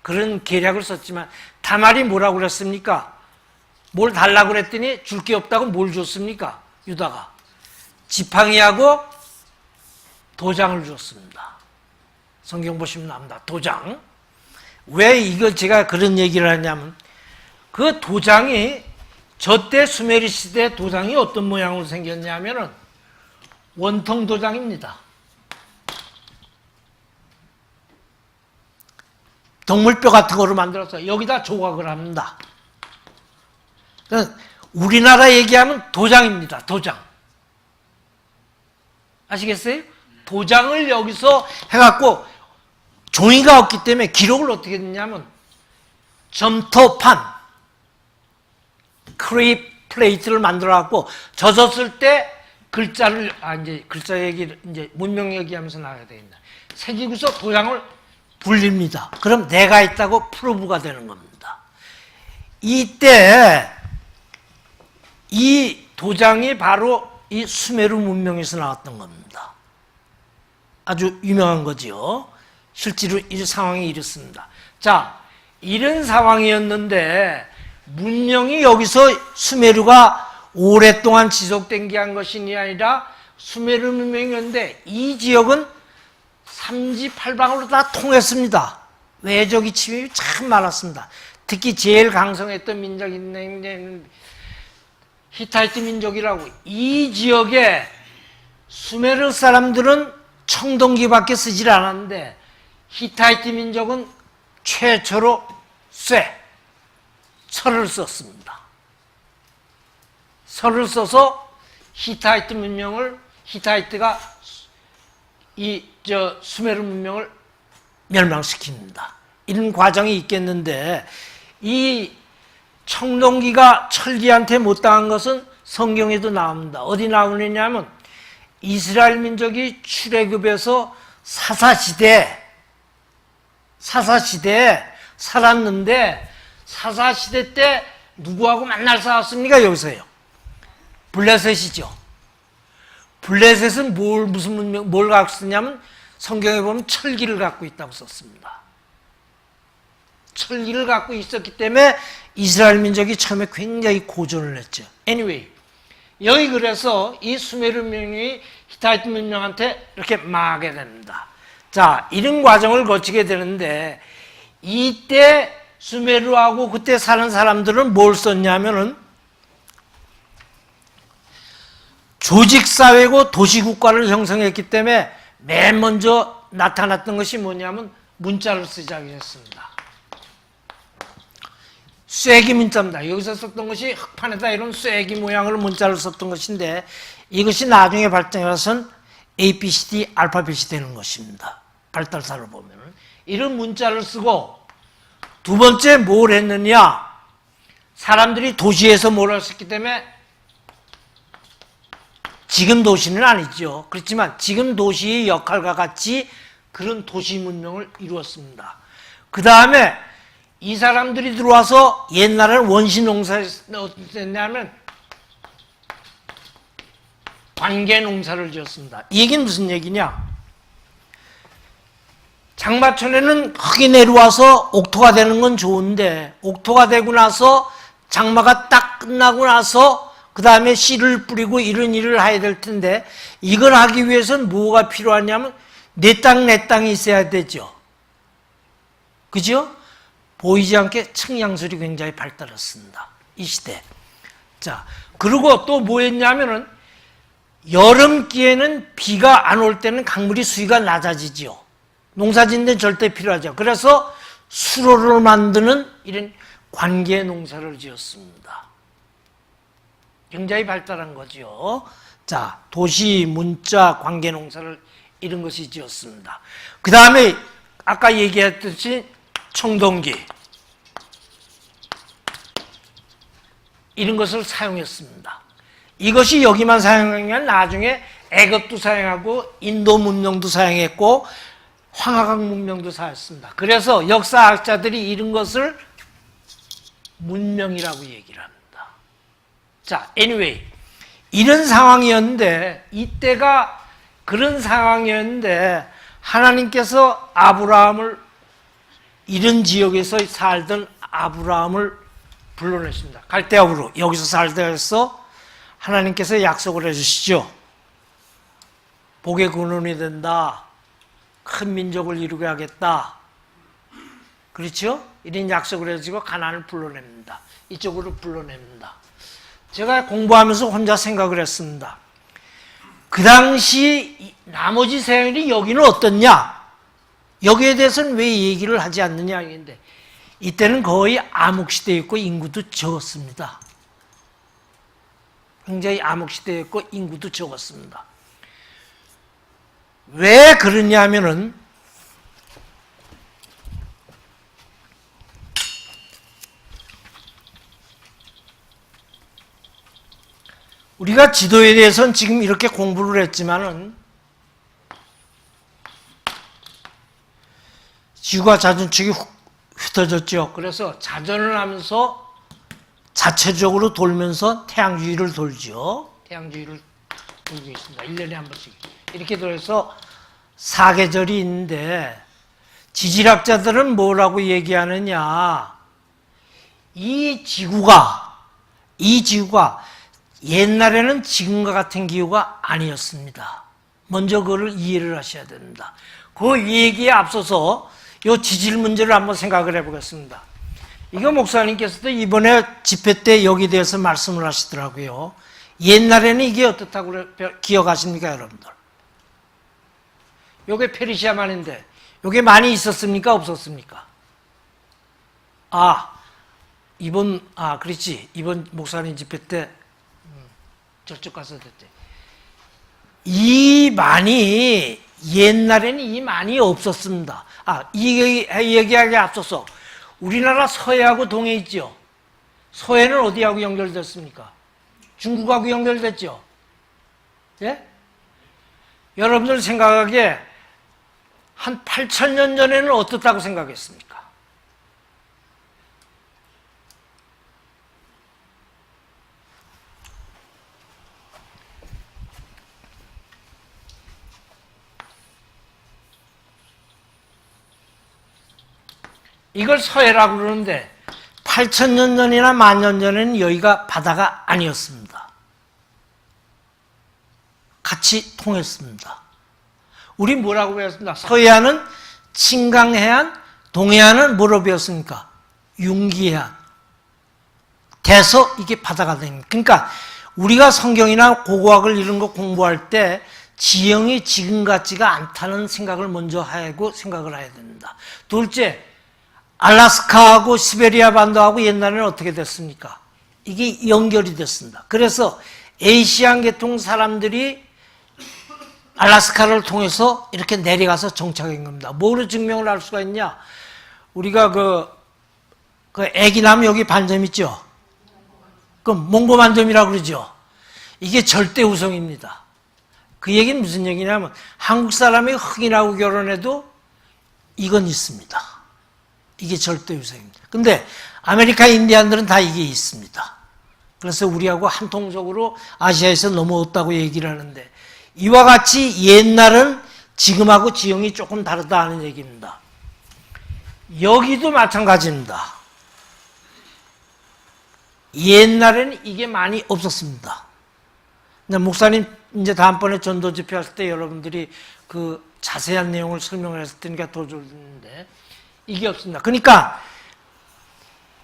그런 계략을 썼지만 다말이 뭐라고 그랬습니까? 뭘 달라고 그랬더니 줄 게 없다고 뭘 줬습니까? 유다가 지팡이하고 도장을 줬습니다. 성경 보시면 나옵니다. 도장. 왜 이걸 제가 그런 얘기를 하냐면 그 도장이 저때 수메르 시대 도장이 어떤 모양으로 생겼냐면은 원통 도장입니다. 동물뼈 같은 거로 만들어서 여기다 조각을 합니다. 우리나라 얘기하면 도장입니다. 도장. 아시겠어요? 도장을 여기서 해갖고 종이가 없기 때문에 기록을 어떻게 했냐면 점토판, 크립 플레이트를 만들어갖고 젖었을 때 글자를, 이제 글자 얘기, 이제 문명 얘기하면서 나가야 되겠다. 새기고서 도장을 불립니다. 그럼 내가 있다고 프로브가 되는 겁니다. 이때 이 도장이 바로 이 수메르 문명에서 나왔던 겁니다. 아주 유명한 거죠. 실제로 이 상황이 이렇습니다. 자, 이런 상황이었는데 문명이 여기서 수메르가 오랫동안 지속된 게 한 것이 아니라 수메르 문명이었는데 이 지역은 삼지팔방으로 다 통했습니다. 외적인 침입이 참 많았습니다. 특히 제일 강성했던 민족이 히타이트 민족이라고. 이 지역에 수메르 사람들은 청동기밖에 쓰질 않았는데 히타이트 민족은 최초로 철을 썼습니다. 철을 써서 히타이트 문명을, 히타이트가 수메르 문명을 멸망시킵니다. 이런 과정이 있겠는데 이 청동기가 철기한테 못 당한 것은 성경에도 나옵니다. 어디 나오느냐면 이스라엘 민족이 출애굽에서 사사시대에 살았는데 사사시대 때 누구하고 만날 싸웠습니까? 여기서요. 블레셋이죠. 블레셋은 무슨 문명, 뭘 갖고 쓰냐면 성경에 보면 철기를 갖고 있다고 썼습니다. 철기를 갖고 있었기 때문에 이스라엘 민족이 처음에 굉장히 고전을 했죠. Anyway, 여기 그래서 이 수메르 문명이 히타이트 문명한테 이렇게 망하게 됩니다. 자, 이런 과정을 거치게 되는데 이때 수메르하고 그때 사는 사람들은 뭘 썼냐면은 조직사회고 도시국가를 형성했기 때문에 맨 먼저 나타났던 것이 뭐냐면 문자를 시작했습니다. 쐐기 문자입니다. 여기서 썼던 것이 흑판에다 이런 쐐기 모양으로 문자를 썼던 것인데 이것이 나중에 발전해서는 ABCD 알파벳이 되는 것입니다. 발달사를 보면은. 이런 문자를 쓰고 두 번째 뭘 했느냐? 사람들이 도시에서 몰았었기 때문에 지금 도시는 아니죠. 그렇지만 지금 도시의 역할과 같이 그런 도시 문명을 이루었습니다. 그 다음에 이 사람들이 들어와서 옛날에는 원시 농사를 어땠냐면 관계 농사를 지었습니다. 이 얘기는 무슨 얘기냐? 장마철에는 흙이 내려와서 옥토가 되는 건 좋은데 옥토가 되고 나서 장마가 딱 끝나고 나서 그 다음에 씨를 뿌리고 이런 일을 해야 될 텐데 이걸 하기 위해서는 뭐가 필요하냐면 내 땅이 있어야 되죠. 그죠? 보이지 않게 측량술이 굉장히 발달했습니다. 이 시대. 자, 그리고 또 뭐 했냐면은 여름기에는 비가 안 올 때는 강물이 수위가 낮아지죠. 농사 짓는 데 절대 필요하죠. 그래서 수로를 만드는 이런 관계 농사를 지었습니다. 굉장히 발달한 거죠. 자, 도시, 문자, 관계 농사를 이런 것이 지었습니다. 그 다음에 아까 얘기했듯이 청동기 이런 것을 사용했습니다. 이것이 여기만 사용하면 나중에 애굽도 사용하고 인도 문명도 사용했고 황하강 문명도 사용했습니다. 그래서 역사학자들이 이런 것을 문명이라고 얘기를 합니다. 자, anyway 이런 상황이었는데 이때가 그런 상황이었는데 하나님께서 아브라함을 이런 지역에서 살던 아브라함을 불러내십니다. 갈대아우로 여기서 살다 해서 하나님께서 약속을 해주시죠. 복의 근원이 된다. 큰 민족을 이루게 하겠다. 그렇죠? 이런 약속을 해주고 가나안을 불러냅니다. 이쪽으로 불러냅니다. 제가 공부하면서 혼자 생각을 했습니다. 그 당시 나머지 세상이 여기는 어떻냐? 여기에 대해서는 왜 얘기를 하지 않느냐? 인데 이때는 거의 암흑시대였고 인구도 적었습니다. 굉장히 암흑시대였고 인구도 적었습니다. 왜 그러냐 하면은 우리가 지도에 대해서는 지금 이렇게 공부를 했지만은 지구가 자전축이 흩어졌죠. 그래서 자전을 하면서 자체적으로 돌면서 태양 주위를 돌죠. 태양 주위를 돌고 있습니다. 1년에 한 번씩. 이렇게 돌아서 사계절이 있는데 지질학자들은 뭐라고 얘기하느냐. 이 지구가 옛날에는 지금과 같은 기후가 아니었습니다. 먼저 그걸 이해를 하셔야 됩니다. 그 얘기에 앞서서 이 지질 문제를 한번 생각을 해보겠습니다. 이거 목사님께서도 이번에 집회 때 여기에 대해서 말씀을 하시더라고요. 옛날에는 이게 어떻다고 기억하십니까, 여러분들? 요게 페르시아만인데 요게 많이 있었습니까, 없었습니까? 그렇지. 이번 목사님 집회 때 저쪽 가서 됐대. 옛날에는 이 많이 없었습니다. 이 얘기하기에 앞서서 우리나라 서해하고 동해 있죠. 서해는 어디하고 연결됐습니까? 중국하고 연결됐죠. 예? 여러분들 생각하기에 한 8,000년 전에는 어떻다고 생각했습니까? 이걸 서해라고 그러는데 8,000년 전이나 10,000년 전에는 여기가 바다가 아니었습니다. 같이 통했습니다. 우리 뭐라고 배웠습니까? 서해안은青강해안, 동해안은 뭐로 배웠습니까? 융기해안. 돼서 이게 바다가 됩니다. 그러니까 우리가 성경이나 고고학을 이런 거 공부할 때 지형이 지금 같지가 않다는 생각을 먼저 하고 생각을 해야 됩니다. 둘째, 알라스카하고 시베리아 반도하고 옛날에는 어떻게 됐습니까? 이게 연결이 됐습니다. 그래서 에이시안 계통 사람들이 알라스카를 통해서 이렇게 내려가서 정착한 겁니다. 뭐로 증명을 할 수가 있냐? 우리가 애기나무 여기 반점 있죠? 그럼 몽고 반점이라고 그러죠? 이게 절대 우성입니다. 그 얘기는 무슨 얘기냐면 한국 사람이 흑인하고 결혼해도 이건 있습니다. 이게 절대 유색입니다. 근데 아메리카 인디안들은 다 이게 있습니다. 그래서 우리하고 한통속으로 아시아에서 넘어왔다고 얘기를 하는데 이와 같이 옛날은 지금하고 지형이 조금 다르다는 얘기입니다. 여기도 마찬가지입니다. 옛날에는 이게 많이 없었습니다. 근데 목사님 이제 다음번에 전도 집회할 때 여러분들이 그 자세한 내용을 설명을 했을 테니까 더 좋은데 이게 없습니다. 그러니까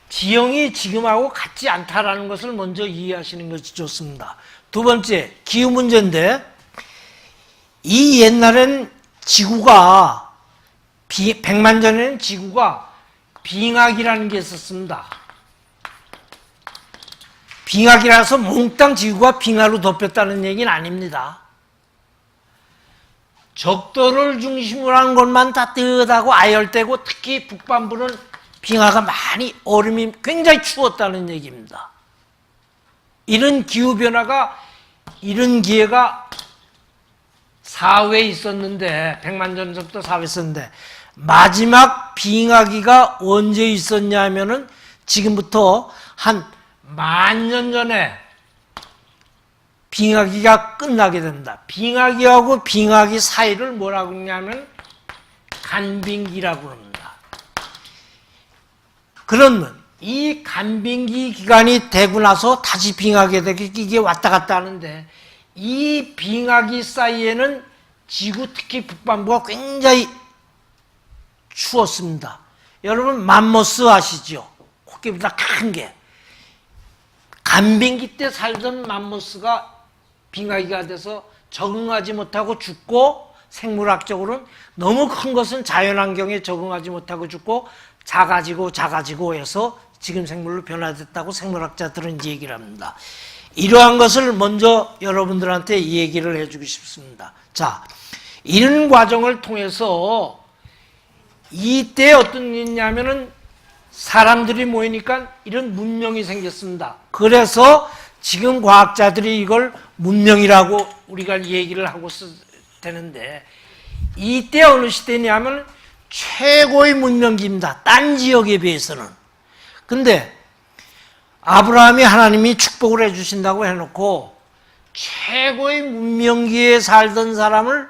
지형이 지금하고 같지 않다라는 것을 먼저 이해하시는 것이 좋습니다. 두 번째, 기후 문제인데 이 옛날엔 지구가 100만 전에는 지구가 빙하기라는 게 있었습니다. 빙하기라서 몽땅 지구가 빙하로 덮였다는 얘기는 아닙니다. 적도를 중심으로 한 곳만 따뜻하고 아열대고 특히 북반부는 빙하가 많이 얼음이 굉장히 추웠다는 얘기입니다. 이런 기후변화가 이런 기회가 4회 있었는데 100만 년 정도 4회 있었는데 마지막 빙하기가 언제 있었냐 하면은 지금부터 한 10,000년 전에 빙하기가 끝나게 된다. 빙하기하고 빙하기 사이를 뭐라고 하냐면 간빙기라고 합니다. 그러면 이 간빙기 기간이 되고 나서 다시 빙하게 되게 이게 왔다 갔다 하는데 이 빙하기 사이에는 지구 특히 북반부가 굉장히 추웠습니다. 여러분 맘모스 아시죠? 코끼리보다 큰 게. 간빙기 때 살던 맘모스가 빙하기가 돼서 적응하지 못하고 죽고 생물학적으로는 너무 큰 것은 자연환경에 적응하지 못하고 죽고 작아지고 해서 지금 생물로 변화됐다고 생물학자들은 얘기를 합니다. 이러한 것을 먼저 여러분들한테 얘기를 해주고 싶습니다. 자, 이런 과정을 통해서 이때 어떤 일이 있냐면은 사람들이 모이니까 이런 문명이 생겼습니다. 그래서 지금 과학자들이 이걸 문명이라고 우리가 얘기를 하고 되는데 이때 어느 시대냐면 최고의 문명기입니다. 딴 지역에 비해서는. 근데 아브라함이 하나님이 축복을 해주신다고 해놓고 최고의 문명기에 살던 사람을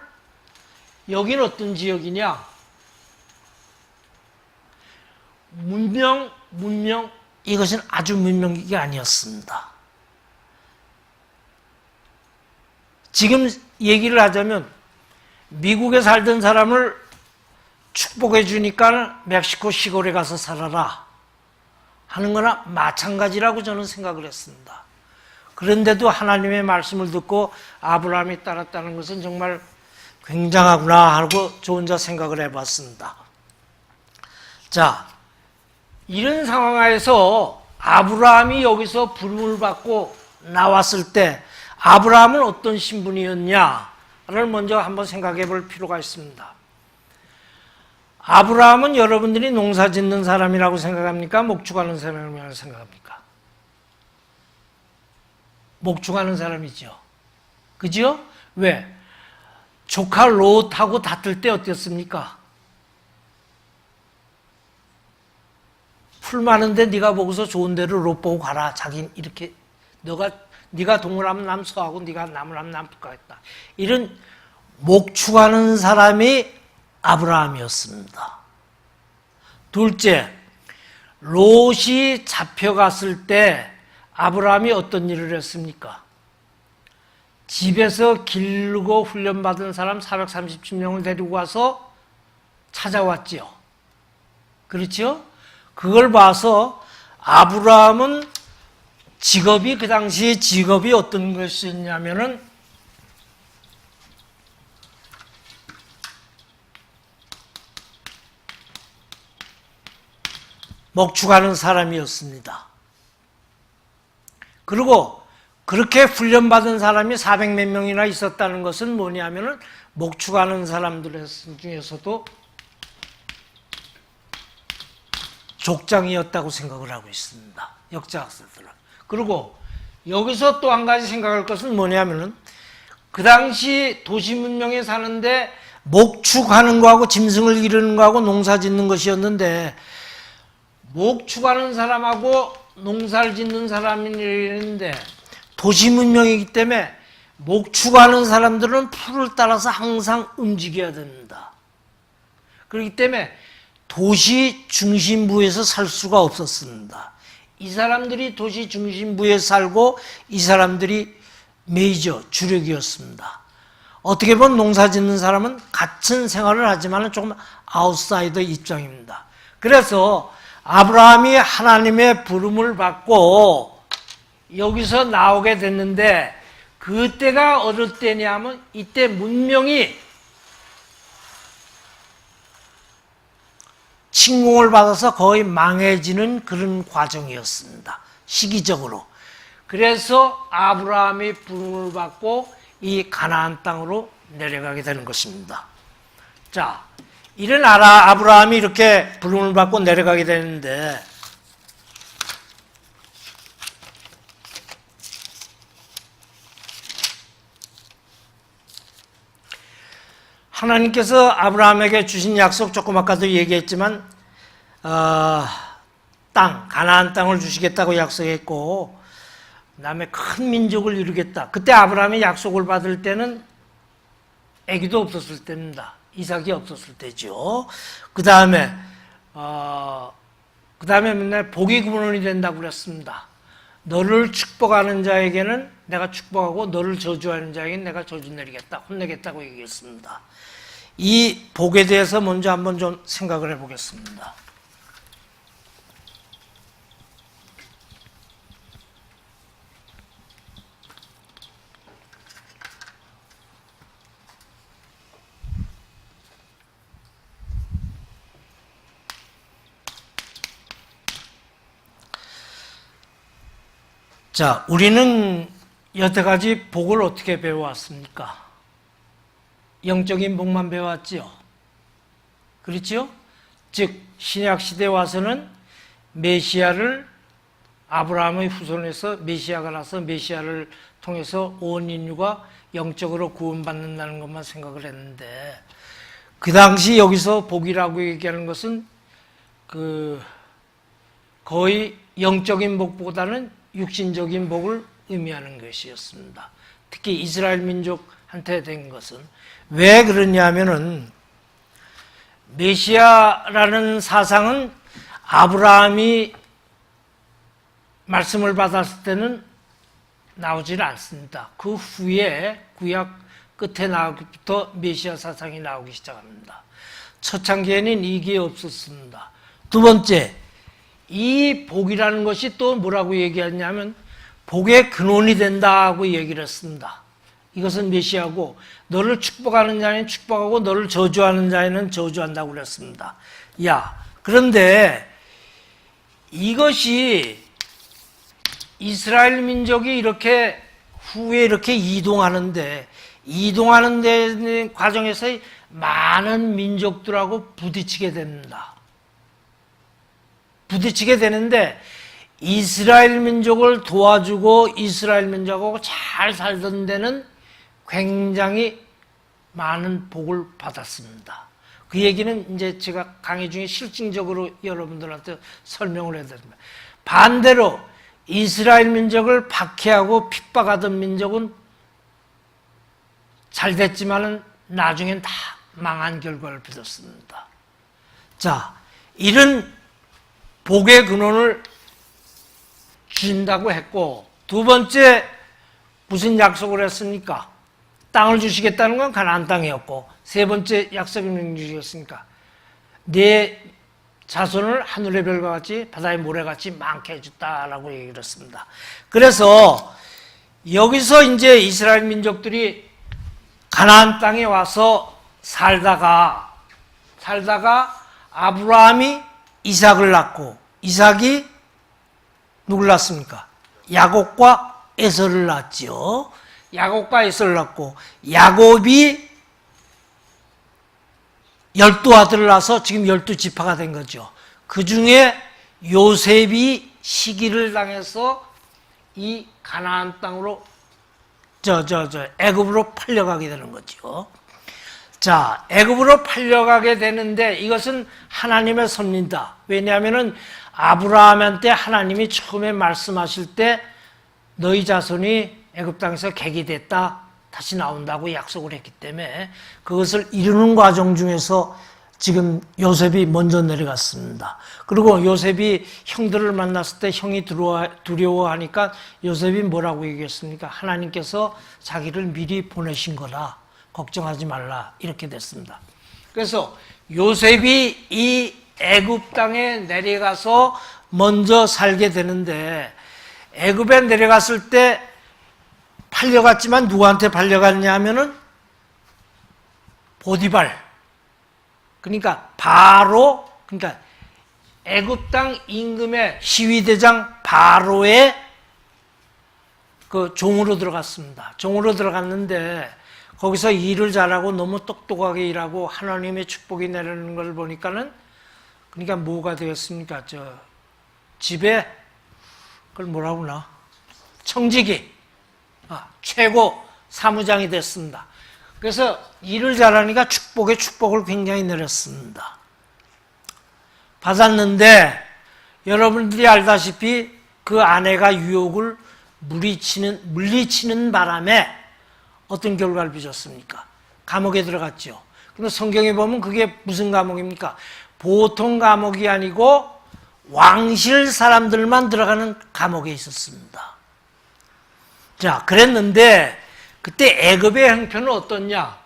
여긴 어떤 지역이냐? 문명 이것은 아주 문명기가 아니었습니다. 지금 얘기를 하자면 미국에 살던 사람을 축복해 주니까 멕시코 시골에 가서 살아라 하는 거나 마찬가지라고 저는 생각을 했습니다. 그런데도 하나님의 말씀을 듣고 아브라함이 따랐다는 것은 정말 굉장하구나 하고 저 혼자 생각을 해봤습니다. 자, 이런 상황에서 아브라함이 여기서 부름을 받고 나왔을 때 아브라함은 어떤 신분이었냐를 먼저 한번 생각해 볼 필요가 있습니다. 아브라함은 여러분들이 농사 짓는 사람이라고 생각합니까? 목축하는 사람이라고 생각합니까? 목축하는 사람이죠. 그죠? 왜? 조카 롯하고 다툴 때 어땠습니까? 풀 많은데 네가 보고서 좋은 데를 롯 보고 가라. 자긴 이렇게 네가 동을 하면 남 서하고 네가 남을 하면 남 북하겠다. 이런 목축하는 사람이 아브라함이었습니다. 둘째, 롯이 잡혀갔을 때 아브라함이 어떤 일을 했습니까? 집에서 기르고 훈련받은 사람 430명을 데리고 와서 찾아왔지요. 그렇죠? 그걸 봐서 아브라함은 직업이 그 당시에 직업이 어떤 것이었냐면은 목축하는 사람이었습니다. 그리고 그렇게 훈련받은 사람이 400몇 명이나 있었다는 것은 뭐냐면은 목축하는 사람들 중에서도 족장이었다고 생각을 하고 있습니다. 역사학자들은. 그리고 여기서 또 한 가지 생각할 것은 뭐냐면은 그 당시 도시 문명에 사는데 목축하는 거하고 짐승을 기르는 거하고 농사 짓는 것이었는데 목축하는 사람하고 농사를 짓는 사람이랬는데 도시 문명이기 때문에 목축하는 사람들은 풀을 따라서 항상 움직여야 됩니다. 그렇기 때문에 도시 중심부에서 살 수가 없었습니다. 이 사람들이 도시 중심부에 살고 이 사람들이 메이저 주력이었습니다. 어떻게 보면 농사 짓는 사람은 같은 생활을 하지만 조금 아웃사이더 입장입니다. 그래서 아브라함이 하나님의 부름을 받고 여기서 나오게 됐는데 그때가 어느 때냐면 이때 문명이 침공을 받아서 거의 망해지는 그런 과정이었습니다. 시기적으로. 그래서 아브라함이 부름을 받고 이 가나안 땅으로 내려가게 되는 것입니다. 자, 이런 아브라함이 이렇게 부름을 받고 내려가게 되는데 하나님께서 아브라함에게 주신 약속, 조금 아까도 얘기했지만 가나안 땅을 주시겠다고 약속했고 그다음에 큰 민족을 이루겠다. 그때 아브라함이 약속을 받을 때는 아기도 없었을 때입니다. 이삭이 없었을 때죠. 그 다음에 맨날 복이 근원이 된다고 그랬습니다. 너를 축복하는 자에게는 내가 축복하고 너를 저주하는 자에게는 내가 저주 내리겠다, 혼내겠다고 얘기했습니다. 이 복에 대해서 먼저 한번 좀 생각을 해보겠습니다. 자, 우리는 여태까지 복을 어떻게 배워왔습니까? 영적인 복만 배워왔지요. 그렇죠? 즉 신약 시대에 와서는 메시아를 아브라함의 후손에서 메시아가 나서 메시아를 통해서 온 인류가 영적으로 구원받는다는 것만 생각을 했는데 그 당시 여기서 복이라고 얘기하는 것은 거의 영적인 복보다는 육신적인 복을 의미하는 것이었습니다. 특히 이스라엘 민족한테 된 것은 왜 그러냐면은 메시아라는 사상은 아브라함이 말씀을 받았을 때는 나오질 않습니다. 그 후에 구약 끝에 나오기부터 메시아 사상이 나오기 시작합니다. 초창기에는 이게 없었습니다. 두 번째, 이 복이라는 것이 또 뭐라고 얘기하냐면 복의 근원이 된다고 얘기를 했습니다. 이것은 메시아고 너를 축복하는 자는 축복하고 너를 저주하는 자는 저주한다고 그랬습니다. 그런데 이것이 이스라엘 민족이 이렇게 후에 이렇게 이동하는 과정에서 많은 민족들하고 부딪히게 됩니다. 부딪히게 되는데 이스라엘 민족을 도와주고 이스라엘 민족하고 잘 살던 데는 굉장히 많은 복을 받았습니다. 그 얘기는 이제 제가 강의 중에 실증적으로 여러분들한테 설명을 해드립니다. 반대로 이스라엘 민족을 박해하고 핍박하던 민족은 잘 됐지만은 나중엔 다 망한 결과를 빚었습니다. 자, 이런 복의 근원을 주신다고 했고, 두 번째 무슨 약속을 했습니까? 땅을 주시겠다는 건 가나안 땅이었고, 세 번째 약속이 주시겠습니까? 내 자손을 하늘의 별과 같이 바다의 모래같이 많게 해줬다라고 얘기를 했습니다. 그래서 여기서 이제 이스라엘 민족들이 가나안 땅에 와서 살다가 아브라함이 이삭을 낳고 이삭이 누굴 낳습니까? 야곱과 에서를 낳았죠. 야곱과 에서를 낳고 야곱이 12아들을 낳아서 지금 12지파가 된 거죠. 그 중에 요셉이 시기를 당해서 이 가나안 땅으로 애굽으로 팔려가게 되는 거죠. 자, 애굽으로 팔려가게 되는데 이것은 하나님의 섭리다. 왜냐하면은 아브라함한테 하나님이 처음에 말씀하실 때 너희 자손이 애굽 땅에서 객이됐다 다시 나온다고 약속을 했기 때문에 그것을 이루는 과정 중에서 지금 요셉이 먼저 내려갔습니다. 그리고 요셉이 형들을 만났을 때 형이 두려워하니까 요셉이 뭐라고 얘기했습니까? 하나님께서 자기를 미리 보내신 거라 걱정하지 말라 이렇게 됐습니다. 그래서 요셉이 이 애굽 땅에 내려가서 먼저 살게 되는데 애굽에 내려갔을 때 팔려갔지만 누구한테 팔려갔냐 하면은 보디발, 그러니까 그러니까 애굽 땅 임금의 시위대장 바로의 그 종으로 들어갔습니다. 종으로 들어갔는데 거기서 일을 잘하고 너무 똑똑하게 일하고 하나님의 축복이 내리는 걸 보니까는 그러니까 뭐가 되었습니까? 집에 그걸 뭐라고 하나? 청지기, 최고 사무장이 됐습니다. 그래서 일을 잘하니까 축복에 축복을 굉장히 내렸습니다. 받았는데 여러분들이 알다시피 그 아내가 유혹을 물리치는 바람에 어떤 결과를 빚었습니까? 감옥에 들어갔죠. 근데 성경에 보면 그게 무슨 감옥입니까? 보통 감옥이 아니고 왕실 사람들만 들어가는 감옥에 있었습니다. 자, 그랬는데 그때 애굽의 형편은 어떻냐?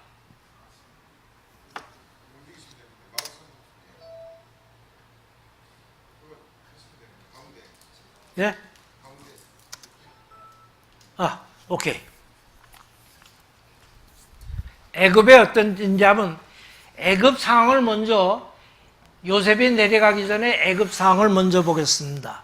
예? 오케이. 애굽의 어떤 인자면 애굽 상황을 먼저 요셉이 내려가기 전에 애굽 상황을 먼저 보겠습니다.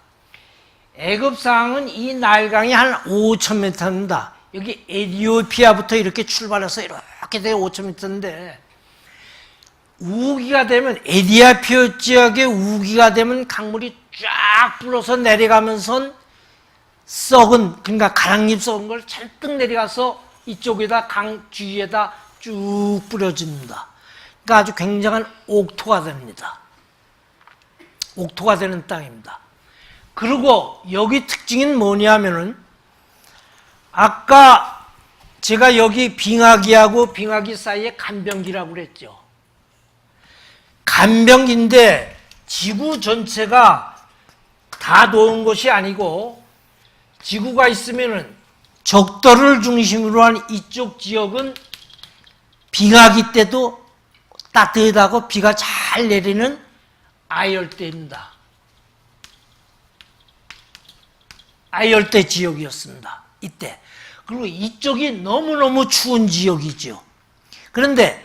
애굽 상황은 이 나일강이 한 5,000m입니다. 여기 에티오피아부터 이렇게 출발해서 이렇게 돼 5,000m인데 우기가 되면 에티오피아 지역에 우기가 되면 강물이 쫙 불어서 내려가면서 썩은 그러니까 가랑잎 썩은 걸 잔뜩 내려가서 이쪽에다 강 주위에다 쭉 뿌려집니다. 그러니까 아주 굉장한 옥토가 됩니다. 옥토가 되는 땅입니다. 그리고 여기 특징은 뭐냐면은 아까 제가 여기 빙하기하고 빙하기 사이에 간병기라고 그랬죠. 간병기인데 지구 전체가 다 놓은 것이 아니고 지구가 있으면은 적도를 중심으로 한 이쪽 지역은 빙하기 때도 따뜻하고 비가 잘 내리는 아열대입니다. 아열대 지역이었습니다. 이때. 그리고 이쪽이 너무너무 추운 지역이죠. 그런데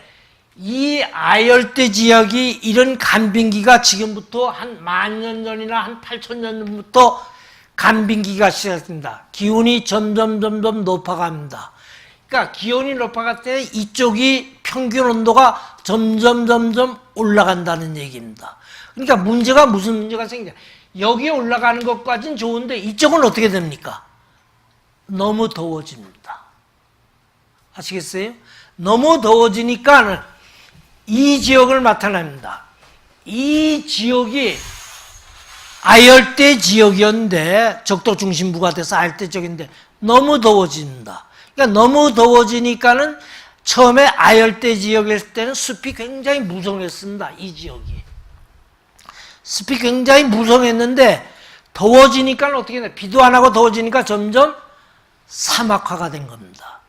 이 아열대 지역이 이런 간빙기가 지금부터 한 10,000년 전이나 한 8,000년 전부터 간빙기가 시작됩니다. 기온이 점점 높아갑니다. 그러니까 기온이 높아갈 때 이쪽이 평균 온도가 점점 올라간다는 얘기입니다. 그러니까 문제가 무슨 문제가 생겨? 여기에 올라가는 것까지는 좋은데 이쪽은 어떻게 됩니까? 너무 더워집니다. 아시겠어요? 너무 더워지니까 이 지역을 나타냅니다. 이 지역이 아열대 지역이었는데 적도 중심부가 돼서 아열대 지역인데 너무 더워집니다. 그러니까 너무 더워지니까는 처음에 아열대 지역일 때는 숲이 굉장히 무성했습니다. 이 지역이. 숲이 굉장히 무성했는데 더워지니까 어떻게 되나? 비도 안 하고 더워지니까 점점 사막화가 된 겁니다.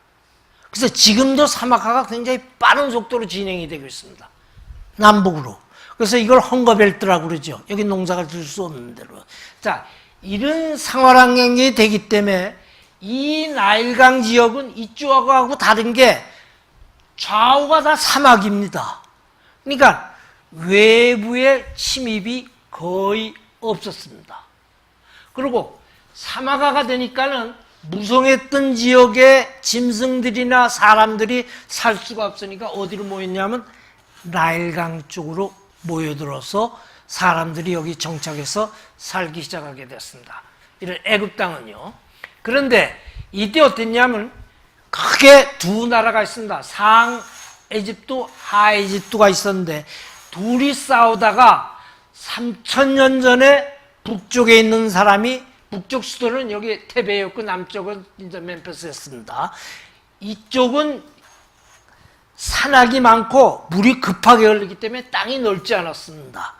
그래서 지금도 사막화가 굉장히 빠른 속도로 진행이 되고 있습니다. 남북으로. 그래서 이걸 헝거벨트라고 그러죠. 여기 농사가 질 수 없는 대로. 자, 이런 생활환경이 되기 때문에 이 나일강 지역은 이쪽하고 다른 게 좌우가 다 사막입니다. 그러니까 외부의 침입이 거의 없었습니다. 그리고 사막화가 되니까는 무성했던 지역의 짐승들이나 사람들이 살 수가 없으니까 어디로 모였냐면 나일강 쪽으로 모여들어서 사람들이 여기 정착해서 살기 시작하게 됐습니다. 이런 애굽 땅은요. 그런데 이때 어땠냐면 크게 두 나라가 있습니다. 상 에집트, 하 에집트가 있었는데 둘이 싸우다가 3,000년 전에 북쪽에 있는 사람이 북쪽 수도는 여기 테베였고 남쪽은 이제 멤피스였습니다. 이쪽은 산악이 많고 물이 급하게 흐르기 때문에 땅이 넓지 않았습니다.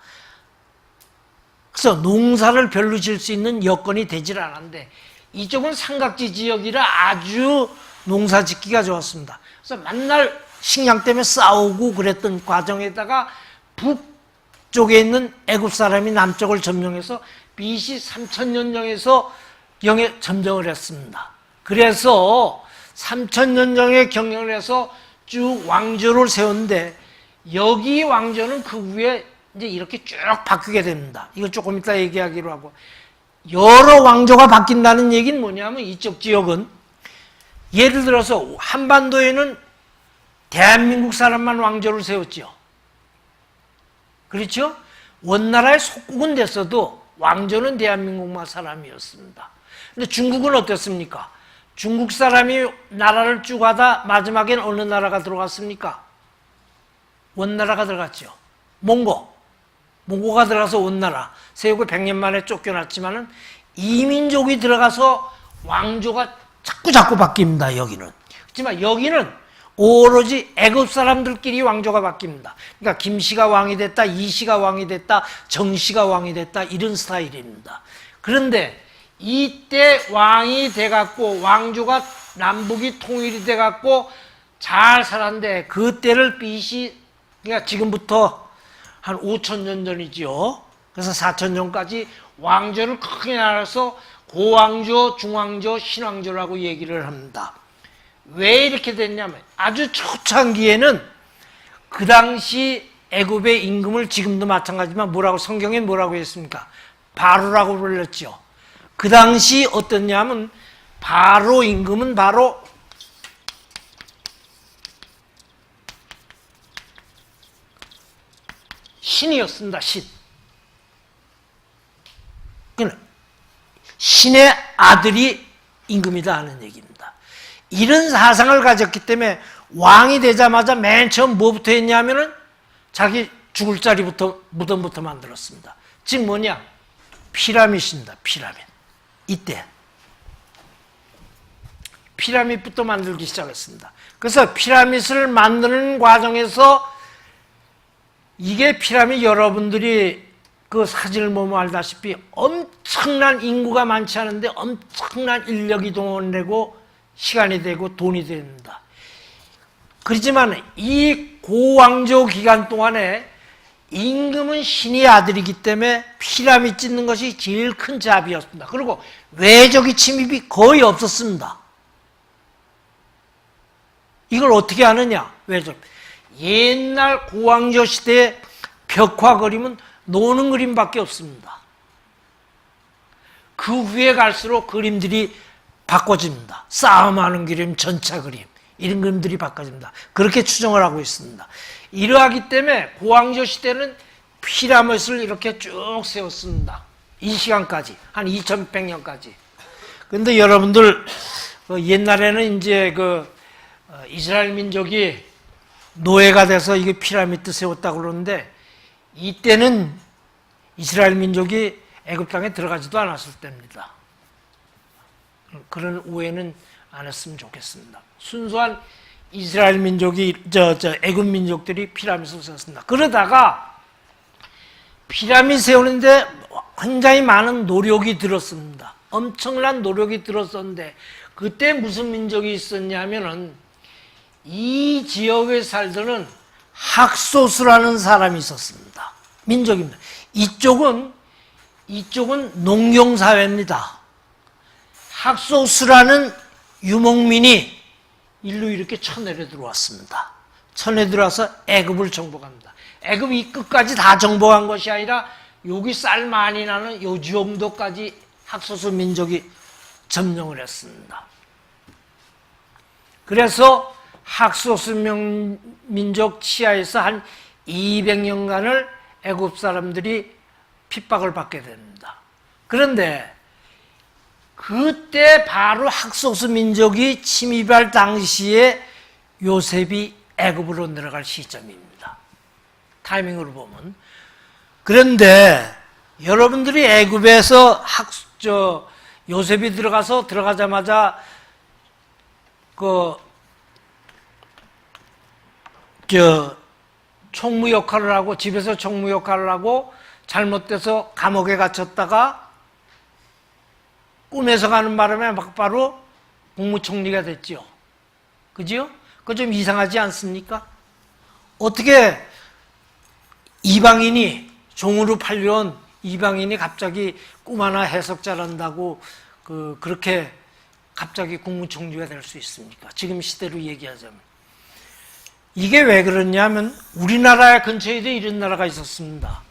그래서 농사를 별로 지을 수 있는 여건이 되질 않았는데 이쪽은 삼각지 지역이라 아주 농사 짓기가 좋았습니다. 그래서 맨날 식량 때문에 싸우고 그랬던 과정에다가 북쪽에 있는 애굽 사람이 남쪽을 점령해서 BC 3000년경에서 영에 점령을 했습니다. 그래서 3000년경에 경영을 해서 쭉 왕조를 세웠는데 여기 왕조는 그 후에 이제 이렇게 쭉 바뀌게 됩니다. 이거 조금 이따 얘기하기로 하고 여러 왕조가 바뀐다는 얘기는 뭐냐면 이쪽 지역은 예를 들어서 한반도에는 대한민국 사람만 왕조를 세웠죠. 그렇죠? 원나라의 속국은 됐어도 왕조는 대한민국만 사람이었습니다. 근데 중국은 어땠습니까? 중국 사람이 나라를 쭉 하다 마지막엔 어느 나라가 들어갔습니까? 원나라가 들어갔죠. 몽고가 들어가서 원나라 세우고 100년 만에 쫓겨났지만은 이민족이 들어가서 왕조가 자꾸 바뀝니다. 여기는. 하지만 여기는 오로지 애굽 사람들끼리 왕조가 바뀝니다. 그러니까 김씨가 왕이 됐다, 이씨가 왕이 됐다, 정씨가 왕이 됐다 이런 스타일입니다. 그런데 이때 왕이 돼갖고 왕조가 남북이 통일이 돼갖고 잘 살았는데 그때를 BC 그러니까 지금부터 한 5,000년 전이죠. 그래서 4,000년까지 왕조를 크게 나눠서 고왕조, 중왕조, 신왕조라고 얘기를 합니다. 왜 이렇게 됐냐면 아주 초창기에는 그 당시 애굽의 임금을 지금도 마찬가지지만 성경에 뭐라고 했습니까? 바로라고 불렀죠. 그 당시 어떻냐면 바로 임금은 바로 신이었습니다. 신의 아들이 임금이다 하는 얘기입니다. 이런 사상을 가졌기 때문에 왕이 되자마자 맨 처음 뭐부터 했냐면은 자기 죽을 자리부터 무덤부터 만들었습니다. 즉 뭐냐? 피라밋입니다. 피라밋. 이때 피라밋부터 만들기 시작했습니다. 그래서 피라밋을 만드는 과정에서 이게 피라밋 여러분들이 그 사진을 보면 알다시피 엄청난 인구가 많지 않은데 엄청난 인력이 동원되고 시간이 되고 돈이 됩니다. 그렇지만 이 고왕조 기간 동안에 임금은 신의 아들이기 때문에 피라밋 짓는 것이 제일 큰 잡이었습니다. 그리고 외적인 침입이 거의 없었습니다. 이걸 어떻게 하느냐? 외적. 옛날 고왕조 시대의 벽화 그림은 노는 그림밖에 없습니다. 그 후에 갈수록 그림들이 바꿔집니다. 싸움하는 그림, 전차 그림 이런 그림들이 바꿔집니다. 그렇게 추정을 하고 있습니다. 이러하기 때문에 고왕조 시대는 피라밋을 이렇게 쭉 세웠습니다. 이 시간까지 한 2100년까지. 그런데 여러분들 옛날에는 이제 이스라엘 민족이 노예가 돼서 이게 피라미드 세웠다고 그러는데 이때는 이스라엘 민족이 애굽 땅에 들어가지도 않았을 때입니다. 그런 오해는 안 했으면 좋겠습니다. 순수한 이스라엘 민족이 애굽 민족들이 피라밋을 세웠습니다. 그러다가 피라밋 세우는데 굉장히 많은 노력이 들었습니다. 엄청난 노력이 들었었는데 그때 무슨 민족이 있었냐면은 이 지역에 살던 학소수라는 사람이 있었습니다. 민족입니다. 이쪽은 농경사회입니다. 학소수라는 유목민이 일로 이렇게 쳐내려 들어왔습니다. 쳐내려 들어와서 애굽을 정복합니다. 애굽 이 끝까지 다 정복한 것이 아니라 여기 쌀 많이 나는 요 정도까지 학소수 민족이 점령을 했습니다. 그래서 학소수 민족 치하에서 한 200년간을 애굽 사람들이 핍박을 받게 됩니다. 그런데 그때 바로 학소수 민족이 침입할 당시에 요셉이 애굽으로 내려갈 시점입니다. 타이밍으로 보면. 그런데 여러분들이 애굽에서 요셉이 들어가자마자 총무 역할을 하고 집에서 총무 역할을 하고 잘못돼서 감옥에 갇혔다가 꿈에서 가는 바람에 막바로 국무총리가 됐죠. 그죠? 그거 좀 이상하지 않습니까? 어떻게 이방인이 종으로 팔려온 이방인이 갑자기 꿈 하나 해석 잘한다고 그렇게 갑자기 국무총리가 될 수 있습니까? 지금 시대로 얘기하자면. 이게 왜 그러냐면 우리나라 근처에도 이런 나라가 있었습니다.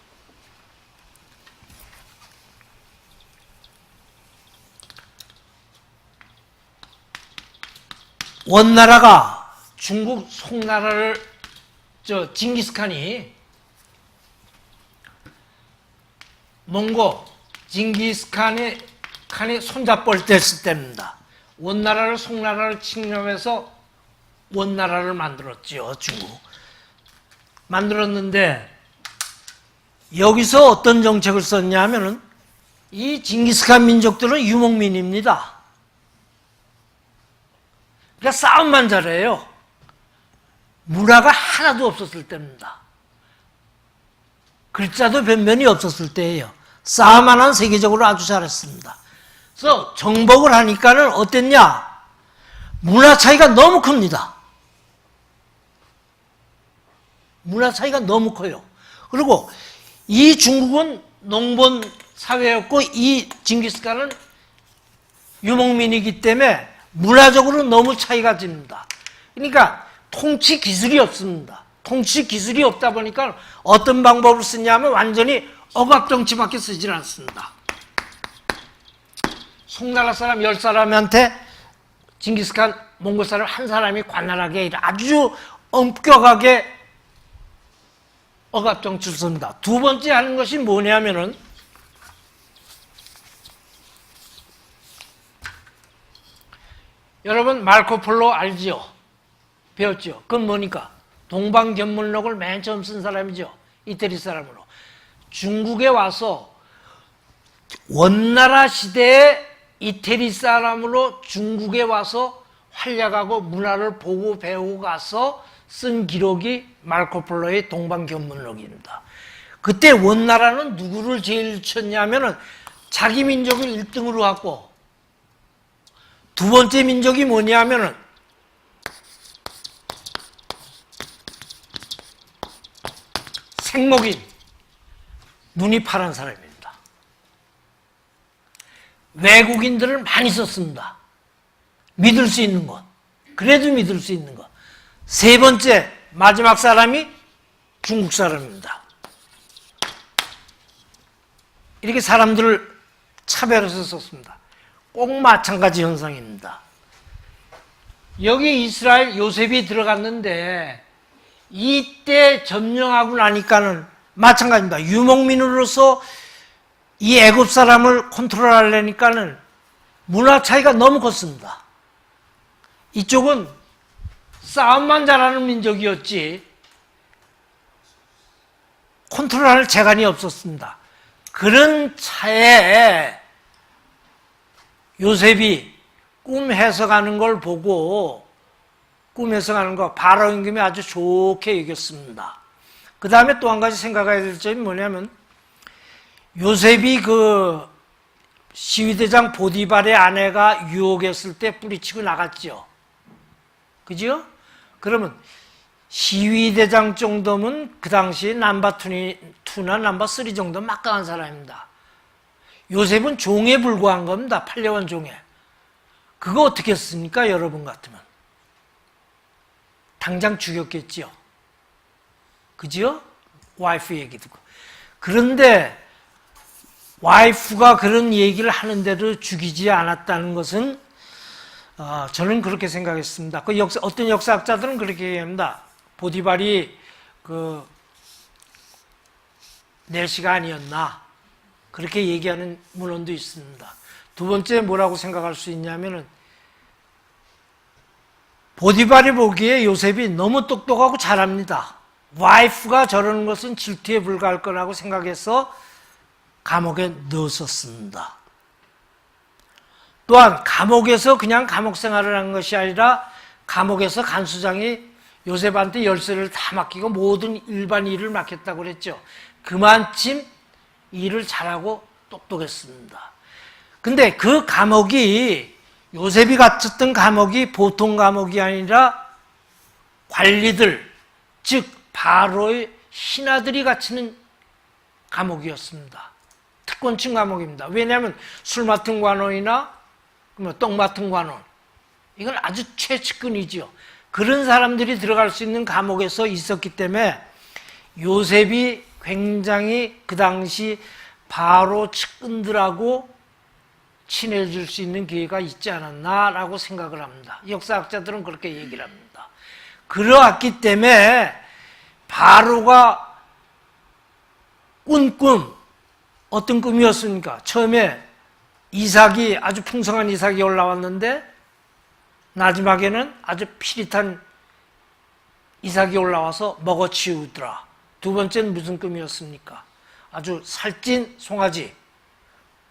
원나라가 중국 송나라를 징기스칸이 몽고 징기스칸이 손잡벌 됐을 때입니다. 원나라를 송나라를 침략해서 원나라를 만들었지요. 중국 만들었는데 여기서 어떤 정책을 썼냐 하면은 이 징기스칸 민족들은 유목민입니다. 그러니까 싸움만 잘해요. 문화가 하나도 없었을 때입니다. 글자도 변변이 없었을 때예요. 싸움만 세계적으로 아주 잘했습니다. 그래서 정복을 하니까는 어땠냐? 문화 차이가 너무 큽니다. 문화 차이가 너무 커요. 그리고 이 중국은 농본 사회였고 이 징기스칸은 유목민이기 때문에 문화적으로 너무 차이가 집니다. 그러니까 통치 기술이 없습니다. 통치 기술이 없다 보니까 어떤 방법을 쓰냐면 완전히 억압정치밖에 쓰질 않습니다. 송나라 사람 10사람한테 징기스칸 몽골 사람 한 사람이 관할하게 아주 엄격하게 억압정치를 씁니다. 두 번째 하는 것이 뭐냐면은 여러분 마르코폴로 알지요? 배웠죠? 그건 뭐니까? 동방견문록을 맨 처음 쓴 사람이죠. 이태리 사람으로. 중국에 와서 원나라 시대에 이태리 사람으로 중국에 와서 활약하고 문화를 보고 배우고 가서 쓴 기록이 마르코폴로의 동방견문록입니다. 그때 원나라는 누구를 제일 쳤냐면은 자기 민족을 1등으로 하고 두 번째 민족이 뭐냐면은 생목인, 눈이 파란 사람입니다. 외국인들을 많이 썼습니다. 믿을 수 있는 것. 그래도 믿을 수 있는 것. 세 번째, 마지막 사람이 중국 사람입니다. 이렇게 사람들을 차별해서 썼습니다. 꼭 마찬가지 현상입니다. 여기 이스라엘 요셉이 들어갔는데 이때 점령하고 나니까는 마찬가지입니다. 유목민으로서 이 애굽 사람을 컨트롤하려니까는 문화 차이가 너무 컸습니다. 이쪽은 싸움만 잘하는 민족이었지 컨트롤할 재간이 없었습니다. 그런 차에 요셉이 꿈 해석하는 걸 보고 꿈 해석하는 거 바로 임금이 아주 좋게 여겼습니다. 그 다음에 또 한 가지 생각해야 될 점이 뭐냐면 요셉이 그 시위대장 보디발의 아내가 유혹했을 때 뿌리치고 나갔죠. 그죠? 그러면 시위대장 정도면 그 당시 넘버2나 넘버3 정도 막강한 사람입니다. 요셉은 종에 불과한 겁니다. 팔려온 종에. 그거 어떻게 했습니까? 여러분 같으면. 당장 죽였겠지요. 그죠? 와이프 얘기 듣고. 그런데 와이프가 그런 얘기를 하는데도 죽이지 않았다는 것은 저는 그렇게 생각했습니다. 어떤 역사학자들은 그렇게 얘기합니다. 보디발이 내시가 아니었나 그렇게 얘기하는 문헌도 있습니다. 두 번째 뭐라고 생각할 수 있냐면은 보디발이 보기에 요셉이 너무 똑똑하고 잘합니다. 와이프가 저러는 것은 질투에 불과할 거라고 생각해서 감옥에 넣었었습니다. 또한 감옥에서 그냥 감옥 생활을 한 것이 아니라 감옥에서 간수장이 요셉한테 열쇠를 다 맡기고 모든 일반 일을 맡겼다고 그랬죠. 그만큼 일을 잘하고 똑똑했습니다. 근데 그 감옥이 요셉이 갇혔던 감옥이 보통 감옥이 아니라 관리들, 즉 바로의 신하들이 갇히는 감옥이었습니다. 특권층 감옥입니다. 왜냐하면 술 맡은 관원이나 떡 맡은 관원 이건 아주 최측근이지요. 그런 사람들이 들어갈 수 있는 감옥에서 있었기 때문에 요셉이 굉장히 그 당시 바로 측근들하고 친해질 수 있는 기회가 있지 않았나라고 생각을 합니다. 역사학자들은 그렇게 얘기를 합니다. 그러했기 때문에 바로가 꾼 꿈, 어떤 꿈이었습니까? 처음에 이삭이 아주 풍성한 이삭이 올라왔는데 마지막에는 아주 피릿한 이삭이 올라와서 먹어치우더라. 두 번째는 무슨 꿈이었습니까? 아주 살찐 송아지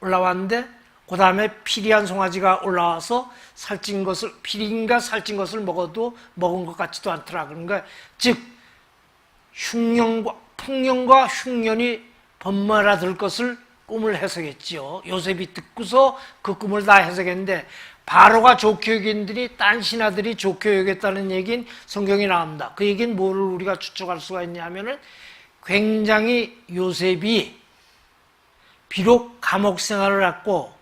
올라왔는데 그 다음에 피리한 송아지가 올라와서 살찐 것을, 피리인가 살찐 것을 먹어도 먹은 것 같지도 않더라. 그러니까 즉 풍년과 흉년이 번갈아들 것을 꿈을 해석했지요. 요셉이 듣고서 그 꿈을 다 해석했는데 바로가 좋게 여긴들이 딴 신하들이 좋게 여겼다는 얘기는 성경에 나옵니다. 그 얘기는 뭐를 우리가 추측할 수가 있냐면은 굉장히 요셉이 비록 감옥 생활을 했고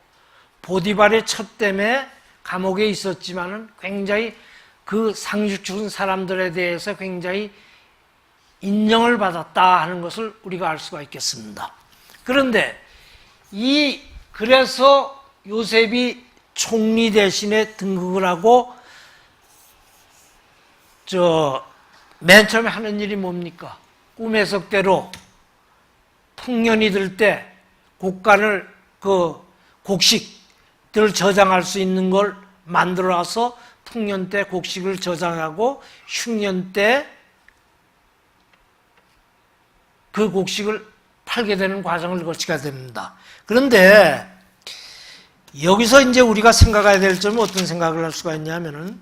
보디발의 첩 때문에 감옥에 있었지만은 굉장히 그 상주춘 사람들에 대해서 굉장히 인정을 받았다 하는 것을 우리가 알 수가 있겠습니다. 그런데 그래서 요셉이 총리 대신에 등극을 하고 맨 처음에 하는 일이 뭡니까? 꿈 해석대로 풍년이 들 때 곡간을 곡식들 저장할 수 있는 걸 만들어서 풍년 때 곡식을 저장하고 흉년 때 그 곡식을 팔게 되는 과정을 거치게 됩니다. 그런데 여기서 이제 우리가 생각해야 될 점은 어떤 생각을 할 수가 있냐면은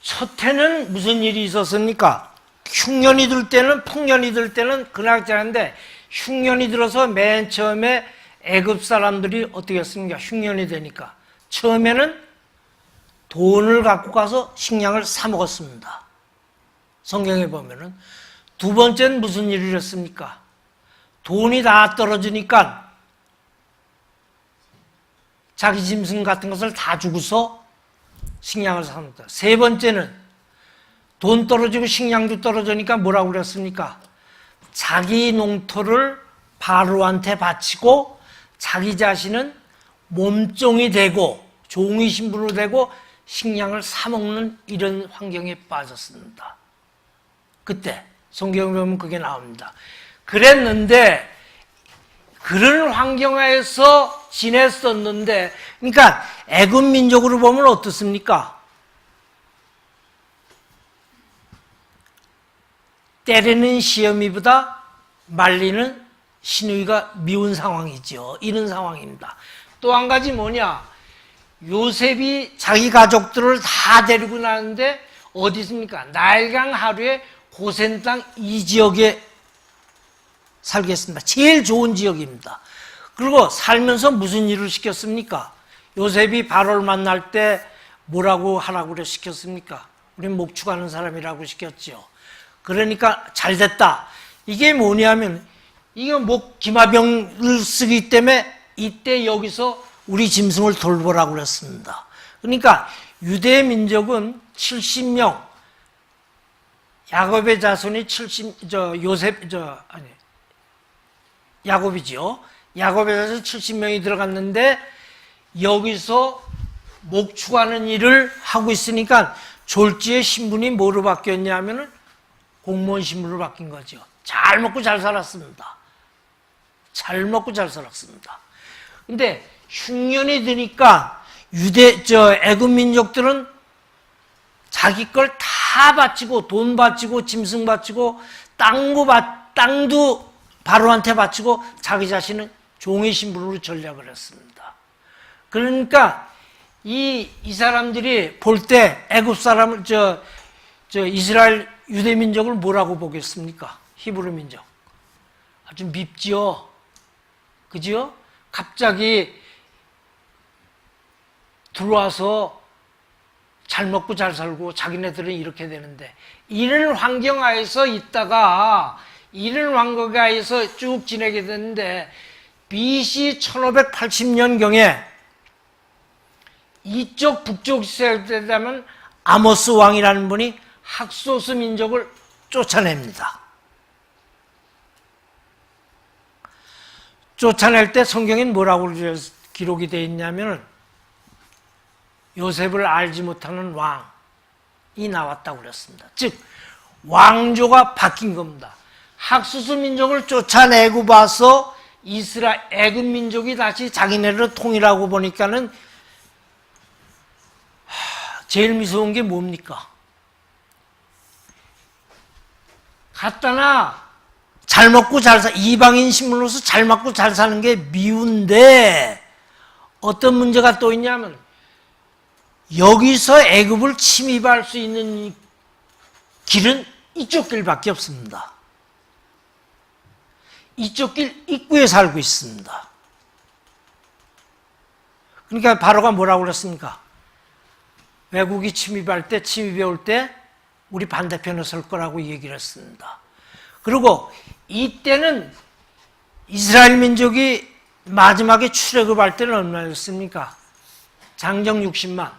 첫 해는 무슨 일이 있었습니까? 흉년이 들 때는 풍년이 들 때는 그날짜인데 흉년이 들어서 맨 처음에 애굽 사람들이 어떻게 했습니까? 흉년이 되니까 처음에는 돈을 갖고 가서 식량을 사 먹었습니다. 성경에 보면은 두 번째는 무슨 일을 했습니까? 돈이 다 떨어지니까 자기 짐승 같은 것을 다 주고서 식량을 삽니다. 세 번째는 돈 떨어지고 식량도 떨어지니까 뭐라고 그랬습니까? 자기 농토를 바로한테 바치고 자기 자신은 몸종이 되고 종이 신분으로 되고 식량을 사 먹는 이런 환경에 빠졌습니다. 그때 성경에 보면 그게 나옵니다. 그랬는데 그런 환경에서 지냈었는데, 그러니까 애굽 민족으로 보면 어떻습니까? 때리는 시어미보다 말리는 시누이가 미운 상황이죠. 이런 상황입니다. 또 한 가지 뭐냐? 요셉이 자기 가족들을 다 데리고 나는데 어디 있습니까? 나일강 하루에 고센 땅 이 지역에 살겠습니다. 제일 좋은 지역입니다. 그리고 살면서 무슨 일을 시켰습니까? 요셉이 바로를 만날 때 뭐라고 하라고 시켰습니까? 우린 목축하는 사람이라고 시켰죠. 그러니까 잘 됐다. 이게 뭐냐면 이거 기마병을 쓰기 때문에 이때 여기서 우리 짐승을 돌보라고 그랬습니다. 그러니까 유대 민족은 70명, 야곱의 자손이 야곱이죠. 야곱의 자손 70명이 들어갔는데 여기서 목축하는 일을 하고 있으니까 졸지의 신분이 뭐로 바뀌었냐면은 공무원 신분으로 바뀐 거죠. 잘 먹고 잘 살았습니다. 잘 먹고 잘 살았습니다. 근데 흉년이 드니까 애굽 민족들은 자기 걸 다 바치고 돈 바치고 짐승 바치고 땅도 바로한테 바치고 자기 자신은 종의 신분으로 전략을 했습니다. 그러니까 이 사람들이 볼 때 애굽 사람을 이스라엘 유대 민족을 뭐라고 보겠습니까? 히브리 민족. 아주 밉지요. 그죠? 갑자기 들어와서 잘 먹고 잘 살고 자기네들은 이렇게 되는데, 이런 환경 하에서 있다가 이런 환경 하에서 쭉 지내게 됐는데, BC 1580년경에 이쪽 북쪽 시대되면 아모스 왕이라는 분이 학소스 민족을 쫓아냅니다. 쫓아낼 때 성경엔 뭐라고 기록이 되어 있냐면, 요셉을 알지 못하는 왕이 나왔다고 그랬습니다. 즉 왕조가 바뀐 겁니다. 학수스 민족을 쫓아내고 봐서 애굽 민족이 다시 자기네를 통일하고 보니까는 제일 무서운 게 뭡니까? 갖다나 잘 먹고 이방인 신분으로서 잘 먹고 잘 사는 게 미운데, 어떤 문제가 또 있냐면 여기서 애굽을 침입할 수 있는 길은 이쪽 길밖에 없습니다. 이쪽 길 입구에 살고 있습니다. 그러니까 바로가 뭐라고 그랬습니까? 외국이 침입해 올 때 우리 반대편에 설 거라고 얘기를 했습니다. 그리고 이때는 이스라엘 민족이 마지막에 출애굽할 때는 얼마였습니까? 장정 60만.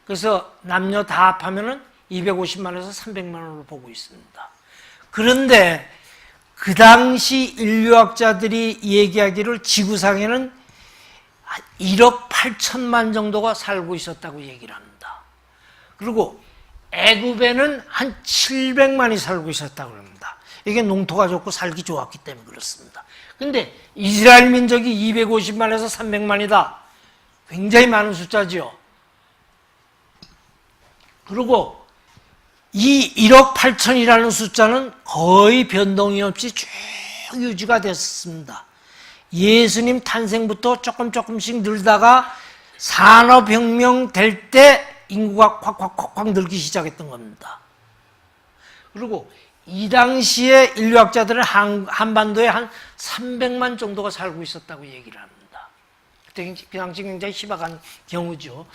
그래서 남녀 다 합하면은 250만에서 300만으로 보고 있습니다. 그런데 그 당시 인류학자들이 얘기하기를 지구상에는 1억 8천만 정도가 살고 있었다고 얘기를 합니다. 그리고 애굽에는 한 700만이 살고 있었다고 합니다. 이게 농토가 좋고 살기 좋았기 때문에 그렇습니다. 근데 이스라엘 민족이 250만에서 300만이다. 굉장히 많은 숫자죠. 그리고 이 1억 8천이라는 숫자는 거의 변동이 없이 쭉 유지가 됐습니다. 예수님 탄생부터 조금씩 늘다가 산업혁명 될 때 인구가 확 늘기 시작했던 겁니다. 그리고 이 당시에 인류학자들은 한반도에 한 300만 정도가 살고 있었다고 얘기를 합니다. 그 당시 굉장히 희박한 경우죠.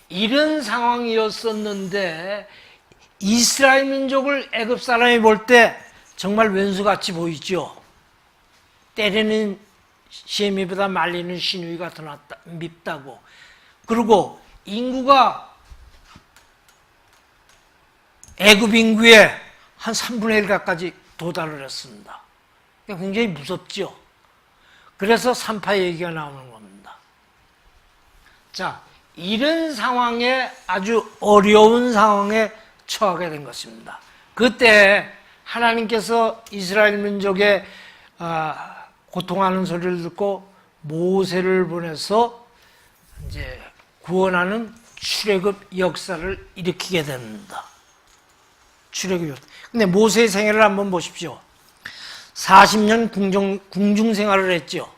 이런 상황이었었는데 이스라엘 민족을 애굽 사람이 볼 때 정말 왼수같이 보이죠. 때리는 시애미보다 말리는 시누이가 더 밉다고. 그리고 인구가 애굽 인구의 한 3분의 1가까지 도달을 했습니다. 굉장히 무섭죠. 그래서 산파 얘기가 나오는 겁니다. 자, 이런 상황에 아주 어려운 상황에 처하게 된 것입니다. 그때 하나님께서 이스라엘 민족의 고통하는 소리를 듣고 모세를 보내서 이제 구원하는 출애굽 역사를 일으키게 됩니다. 출애굽 역사. 근데 모세의 생애를 한번 보십시오. 40년 궁중 생활을 했죠.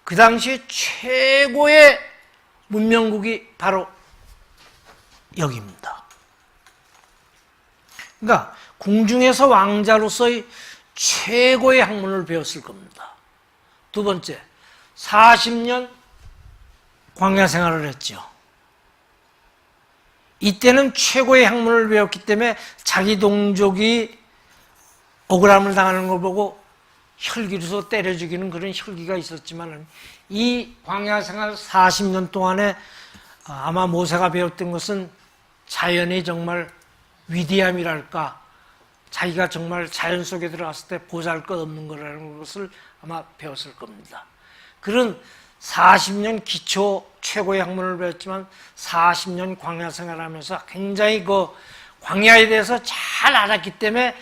그 당시 최고의 문명국이 바로 여기입니다. 그러니까 궁중에서 왕자로서의 최고의 학문을 배웠을 겁니다. 두 번째, 40년 광야 생활을 했죠. 이때는 최고의 학문을 배웠기 때문에 자기 동족이 억울함을 당하는 걸 보고 혈기로서 때려 죽이는 그런 혈기가 있었지만, 이 광야 생활 40년 동안에 아마 모세가 배웠던 것은 자연의 정말 위대함이랄까, 자기가 정말 자연 속에 들어갔을 때 보잘것없는 거라는 것을 아마 배웠을 겁니다. 그런 40년 기초 최고의 학문을 배웠지만 40년 광야 생활하면서 굉장히 그 광야에 대해서 잘 알았기 때문에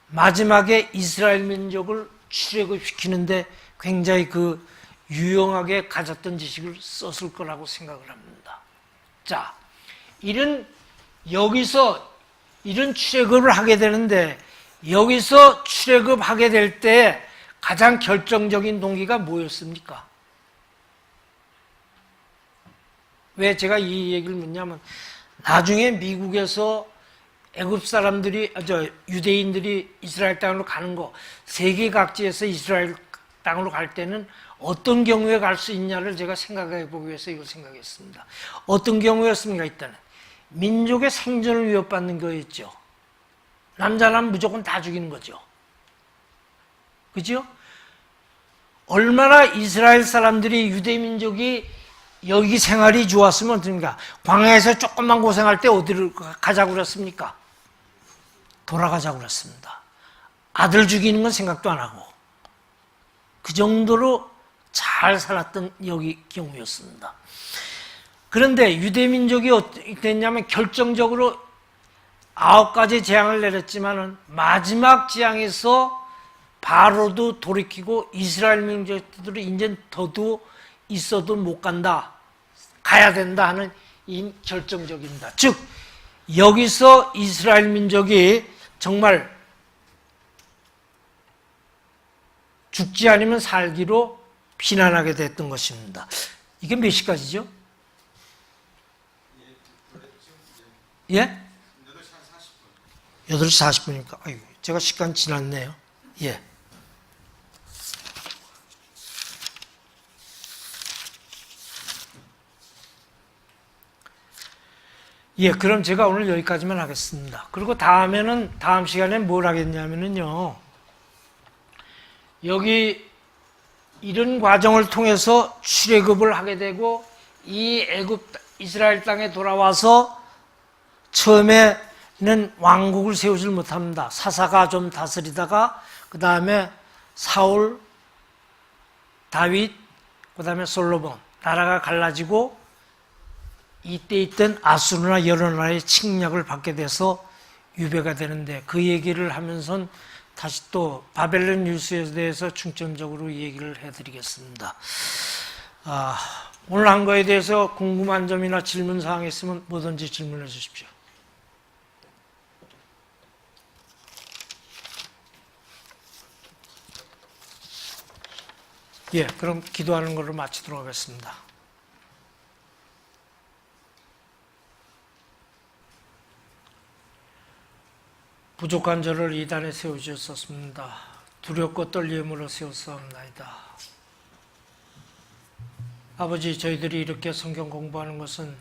마지막에 이스라엘 민족을 출애굽시키는데 굉장히 그 유용하게 가졌던 지식을 썼을 거라고 생각을 합니다. 자, 여기서 이런 출애굽을 하게 되는데, 여기서 출애굽하게 될 때 가장 결정적인 동기가 뭐였습니까? 왜 제가 이 얘기를 묻냐면, 나중에 미국에서 애굽 사람들이, 유대인들이 이스라엘 땅으로 가는 거, 세계 각지에서 이스라엘 땅으로 갈 때는 어떤 경우에 갈 수 있냐를 제가 생각해 보기 위해서 이걸 생각했습니다. 어떤 경우였습니까? 일단은 민족의 생존을 위협받는 거였죠. 남자라면 무조건 다 죽이는 거죠. 그죠? 얼마나 이스라엘 사람들이 유대 민족이 여기 생활이 좋았으면 어떻습니까? 광야에서 조금만 고생할 때 어디를 가자고 그랬습니까? 돌아가자고 그랬습니다. 아들 죽이는 건 생각도 안 하고 그 정도로 잘 살았던 여기 경우였습니다. 그런데 유대 민족이 어떻게 됐냐면 결정적으로 9가지 재앙을 내렸지만은 마지막 재앙에서 바로도 돌이키고 이스라엘 민족들이 이제 더도 있어도 못 간다, 가야 된다 하는 이 결정적입니다. 즉 여기서 이스라엘 민족이 정말 죽지 않으면 살기로 피난하게 됐던 것입니다. 이게 몇 시까지죠? 예? 8시 40분이니까 아이고, 제가 시간 지났네요. 예. 예, 그럼 제가 오늘 여기까지만 하겠습니다. 그리고 다음 시간에 뭘 하겠냐면요. 여기 이런 과정을 통해서 출애굽을 하게 되고 이 이스라엘 땅에 돌아와서 처음에는 왕국을 세우질 못합니다. 사사가 좀 다스리다가 그 다음에 사울, 다윗, 그 다음에 솔로몬 나라가 갈라지고 이때 있던 아수르나 여러 나라의 침략을 받게 돼서 유배가 되는데 그 얘기를 하면서 다시 또 바벨론 율수에 대해서 중점적으로 얘기를 해드리겠습니다. 오늘 한 거에 대해서 궁금한 점이나 질문 사항이 있으면 뭐든지 질문해 주십시오. 예, 그럼 기도하는 걸로 마치도록 하겠습니다. 부족한 저를 이 단에 세우셨습니다. 두렵고 떨림으로 세웠사옵나이다. 아버지, 저희들이 이렇게 성경 공부하는 것은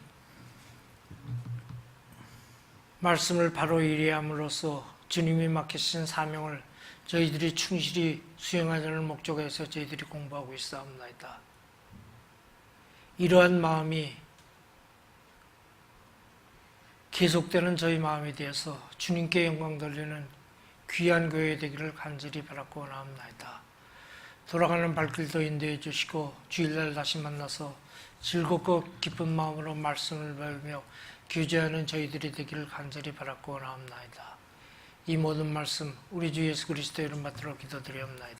말씀을 바로 이해함으로써 주님이 맡기신 사명을 저희들이 충실히 수행하자는 목적에서 저희들이 공부하고 있사옵나이다. 이러한 마음이 계속되는 저희 마음에 대해서 주님께 영광 돌리는 귀한 교회 되기를 간절히 바라고 원하옵나이다. 돌아가는 발길도 인도해 주시고 주일날 다시 만나서 즐겁고 기쁜 마음으로 말씀을 배우며 교제하는 저희들이 되기를 간절히 바라고 원하옵나이다. 이 모든 말씀 우리 주 예수 그리스도의 이름 받들어 기도드리옵나이다.